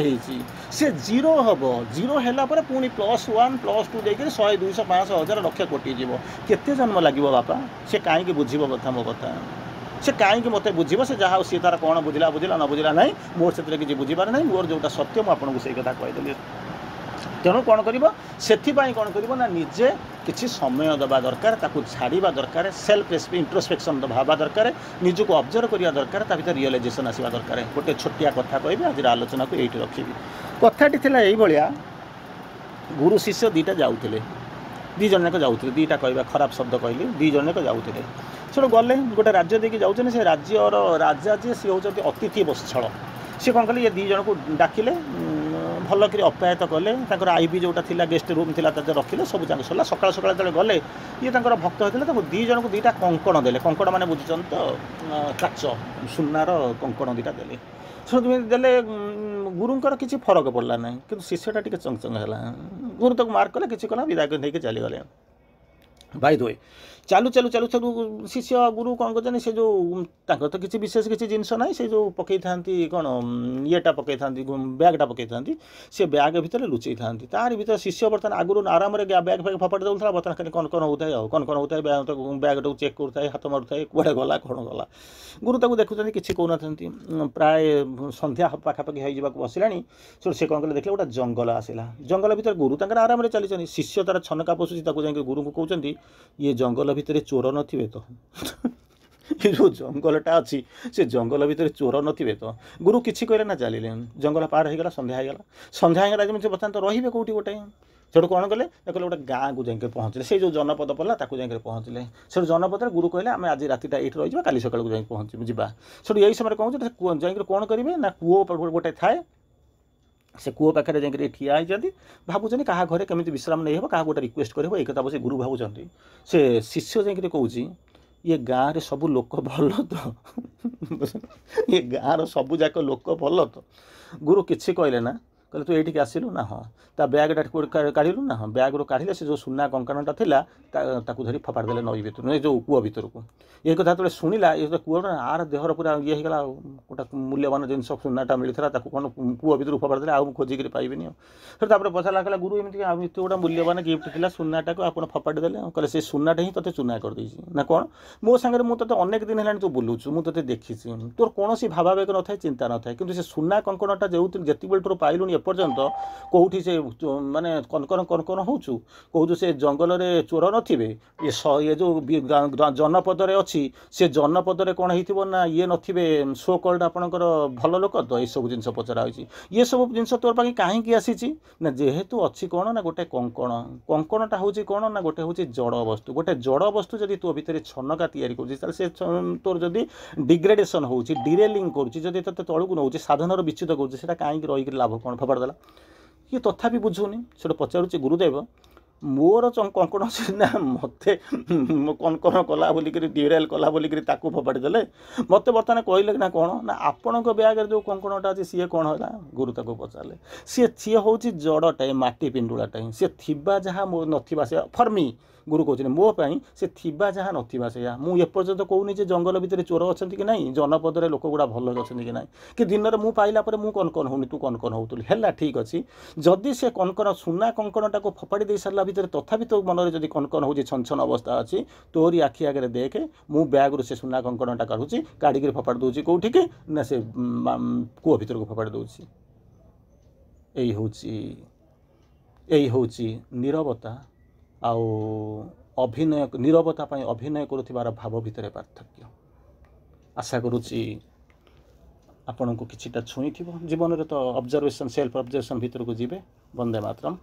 सी जीरो हम जीरो है पुणी +1 +2 देकर 100 200 500 1000 लक्ष कोटी जीव केते जन्म लगे बापा से कहीं बुझे कथा मो कथा से कहीं मत बुझे से जहाँ सी तार कौन बुझला बुझला न बुझला ना मोर से किसी बुझीपार ना मोर जोटा सत्य मुझे से कथा कहीदेली तेणु कौन कर कौन कर निजे किसी समय दबा दरकार ताकू छाड़ा दरकार सेल्फ इंट्रोस्पेक्शन भावा दरकार निजक ऑब्जर्व करवा दरकार भर रियलाइजेशन आसवा दरकार। गोटे छोटिया कथा कह आज आलोचना को ये रखी कथाटी यही भाया गुरु शिष्य दीटा जाऊे दी जन जाक जाऊे दीटा कह खराब शब्द कहली दी जन जाक जाऊे से गले गोटे राज्य देखिए जाऊँ से राज्यर राजा जी सी हूँ अतिथि वत्सल सी कौन कले ये दी जन को डाकिले भल कर अप्यायत कले आईबी जोटा थिला गेस्ट रूम थिला रखिले सब जाक सरला सकाल सकाल जो गले ये भक्त होते दी जन को दीटा कंकण देले कंकण मैंने बुझुन तो काच सुनार कंकण दीटा देले देले गुरुंकर किसी फरक पड़ला ना कि शिष्यटा टी चंगचंग है गुरु तक मार्क कले कि कला विदा नहीं चलीगले भाई दोए चालू चालू चालू चालू शिष्य गुरु कौन कर से जो तो किसी विशेष किसी जिनस ना से जो पकई था कौन येटा पकई था बैगटा पकई था सी बैग भितर लुचई था तार भर शिष्य बर्तमान आगुरी आराम बैग फैग फपाड़ी दूसरा बर्तमान खाली कौन कौन होता है कौन कौन होता है बैग टाक चेक करूँ हाथ मारूए कौड़े गला कौन गला गुरु ताक देखुं किसी कहना प्राय संध्या पाखापाखि हो बसला से कौन कले देखले गोटे जंगल आसला जंगल भितर गुरु तक आराम चली शिष्य तार छनका पशुची गुरु को कहते ये जंगल भितर चोर नथिबे तो ये जो जंगलटा अच्छी से जंगल भितर चोर नथिबे तो गुरु किसी कहले ना चलिले जंगल पार हो गला संध्या होगा जमी बर्तमान तो रही कौटी गोटे से कौन कले कहले गोटे गाँ को जाकर पहुँचले से जो जनपद पड़ा ताकू जाकर पहुँचले से जनपद गुरु कहले आम आज रातिटा ये रही काली सकाल को पहुँच जा से यही समय कहूँ जाकर कौन करेंगे ना कूओ गोटे थाए से कूओ पाखे जाकर ठिया होती भावुँ क्या घरे केमी विश्राम नहीं हो क्या गोटे रिक्वेस्ट कर एक बस गुरु भावुं से शिष्य जाकर कौच ये गाँव में सब लोक भल तो ये गाँव सब जाक लोक भल तो गुरु किसी कहले ना कहले तू ये आसिलु ना हाँ ता बैगटा काढ़िलु ना हाँ बैग रू काढ़िले से जो सुना कंकणटा था धरी फपाड़ देले नई भर जो कूआ भर को ये कथा जो शुणिला ये कूआ आर देहर पूरा ये होगा गोटे मूल्यवान जिन सुनाटा मिलता कौन कूआ भर फपाड़ देले आउ खोजिक पाइबेनि फिर पचारा कहला गुरु एमती एत गोटे मूल्यवान गिफ्ट था सुनाटा को आप फपाड़ देले कहले से सुनाटा ही ते चूना कर ना कौन मो सागर मुझे अनेक दिन है तू बुलूचु मुझे देखी तोर कौन भावावेग न था चिंता न था कि सुना कंकणटा जो जिते बेल तोर पाइलुनि ଏପର୍ଯ୍ୟନ୍ତ କେଉଁଠି ସେ ମାନେ କନକନ ହେଉଛୁ କହୁଛୁ ସେ ଜଙ୍ଗଲରେ ଚୋର ନଥିବେ ଇଏ ଯେଉଁ ଜନପଦରେ ଅଛି ସେ ଜନପଦରେ କ'ଣ ହେଇଥିବ ନା ଇଏ ନଥିବେ ସୋ କଲ୍ଡ ଆପଣଙ୍କର ଭଲ ଲୋକ ତ ଏସବୁ ଜିନିଷ ପଚରା ହେଉଛି। ଏସବୁ ଜିନିଷ ତୋର ପାଖେ କାହିଁକି ଆସିଛି ନା ଯେହେତୁ ଅଛି କ'ଣ ନା ଗୋଟେ କଙ୍କଣଟା ହେଉଛି କ'ଣ ନା ଗୋଟେ ହେଉଛି ଜଡ଼ ବସ୍ତୁ। ଗୋଟେ ଜଡ଼ ବସ୍ତୁ ଯଦି ତୋ ଭିତରେ ଛନକା ତିଆରି କରୁଛି ତାହେଲେ ସେ ତୋର ଯଦି ଡିଗ୍ରେଡେସନ୍ ହେଉଛି ଡିରେଲିଂ କରୁଛି ଯଦି ତୋତେ ତଳକୁ ନେଉଛି ସାଧନର ବିଚ୍ୟୁତ କରୁଛି ସେଇଟା କାହିଁକି ରହିକି ଲାଭ କ'ଣ ଫୋପାଡ଼ି ଦେଲା। ଇଏ ତଥାପି ବୁଝୁନି ସେଟା ପଚାରୁଛି ଗୁରୁଦେବ ମୋର କଙ୍କଣ ସିନା ମୋତେ କନକନ କଲା ବୋଲିକିରି ଡ୍ୟୁରେଲ୍ କଲା ବୋଲିକିରି ତାକୁ ଫୋପାଡ଼ି ଦେଲେ ମୋତେ ବର୍ତ୍ତମାନ କହିଲେ ନା କ'ଣ ନା ଆପଣଙ୍କ ବ୍ୟାଗରେ ଯେଉଁ କଙ୍କଣଟା ଅଛି ସିଏ କ'ଣ ହେଲା। ଗୁରୁ ତାକୁ ପଚାରିଲେ ସିଏ ହେଉଛି ଜଡ଼ଟାଏ ମାଟି ପିଣ୍ଡୁଳାଟାଏ ସିଏ ଥିବା ଯାହା ନଥିବା ସେ ଫର୍ମି ଗୁରୁ କହୁଛନ୍ତି ମୋ ପାଇଁ ସେ ଥିବା ଯାହା ନଥିବା ସେଇଆ। ମୁଁ ଏପର୍ଯ୍ୟନ୍ତ କହୁନି ଯେ ଜଙ୍ଗଲ ଭିତରେ ଚୋର ଅଛନ୍ତି କି ନାହିଁ ଜନପଦରେ ଲୋକ ଗୁଡ଼ା ଭଲ ଅଛନ୍ତି କି ନାହିଁ କି ଦିନରେ ମୁଁ ପାଇଲା ପରେ ମୁଁ କନକନ ହେଉନି ତୁ କନକନ ହେଉଥିଲୁ ହେଲା ଠିକ୍ ଅଛି। ଯଦି ସେ କନକନ ସୁନା କଙ୍କଣଟାକୁ ଫୋପାଡ଼ି ଦେଇ ସାରିଲା ଭିତରେ ତଥାପି ତୋ ମନରେ ଯଦି କନକନ ହେଉଛି ଛନଛନ ଅବସ୍ଥା ଅଛି ତୋରି ଆଖି ଆଗରେ ଦେଖେ ମୁଁ ବ୍ୟାଗରୁ ସେ ସୁନା କଙ୍କଣଟା କାଢ଼ୁଛି କାଢ଼ିକିରି ଫୋପାଡ଼ି ଦେଉଛି କେଉଁଠିକି ନା ସେ କୂଅ ଭିତରକୁ ଫୋପାଡ଼ି ଦେଉଛି। ଏଇ ହେଉଛି ନୀରବତା ଆଉ ଅଭିନୟ ନୀରବତା ପାଇଁ ଅଭିନୟ କରୁଥିବାର ଭାବ ଭିତରେ ପାର୍ଥକ୍ୟ। ଆଶା କରୁଛି ଆପଣଙ୍କୁ କିଛିଟା ଛୁଇଁଥିବ। ଜୀବନରେ ତ ଅବଜର୍ଭେସନ୍ ସେଲ୍ଫ ଅବଜର୍ଭେସନ୍ ଭିତରକୁ ଯିବେ। ବନ୍ଦେ ମାତରମ୍।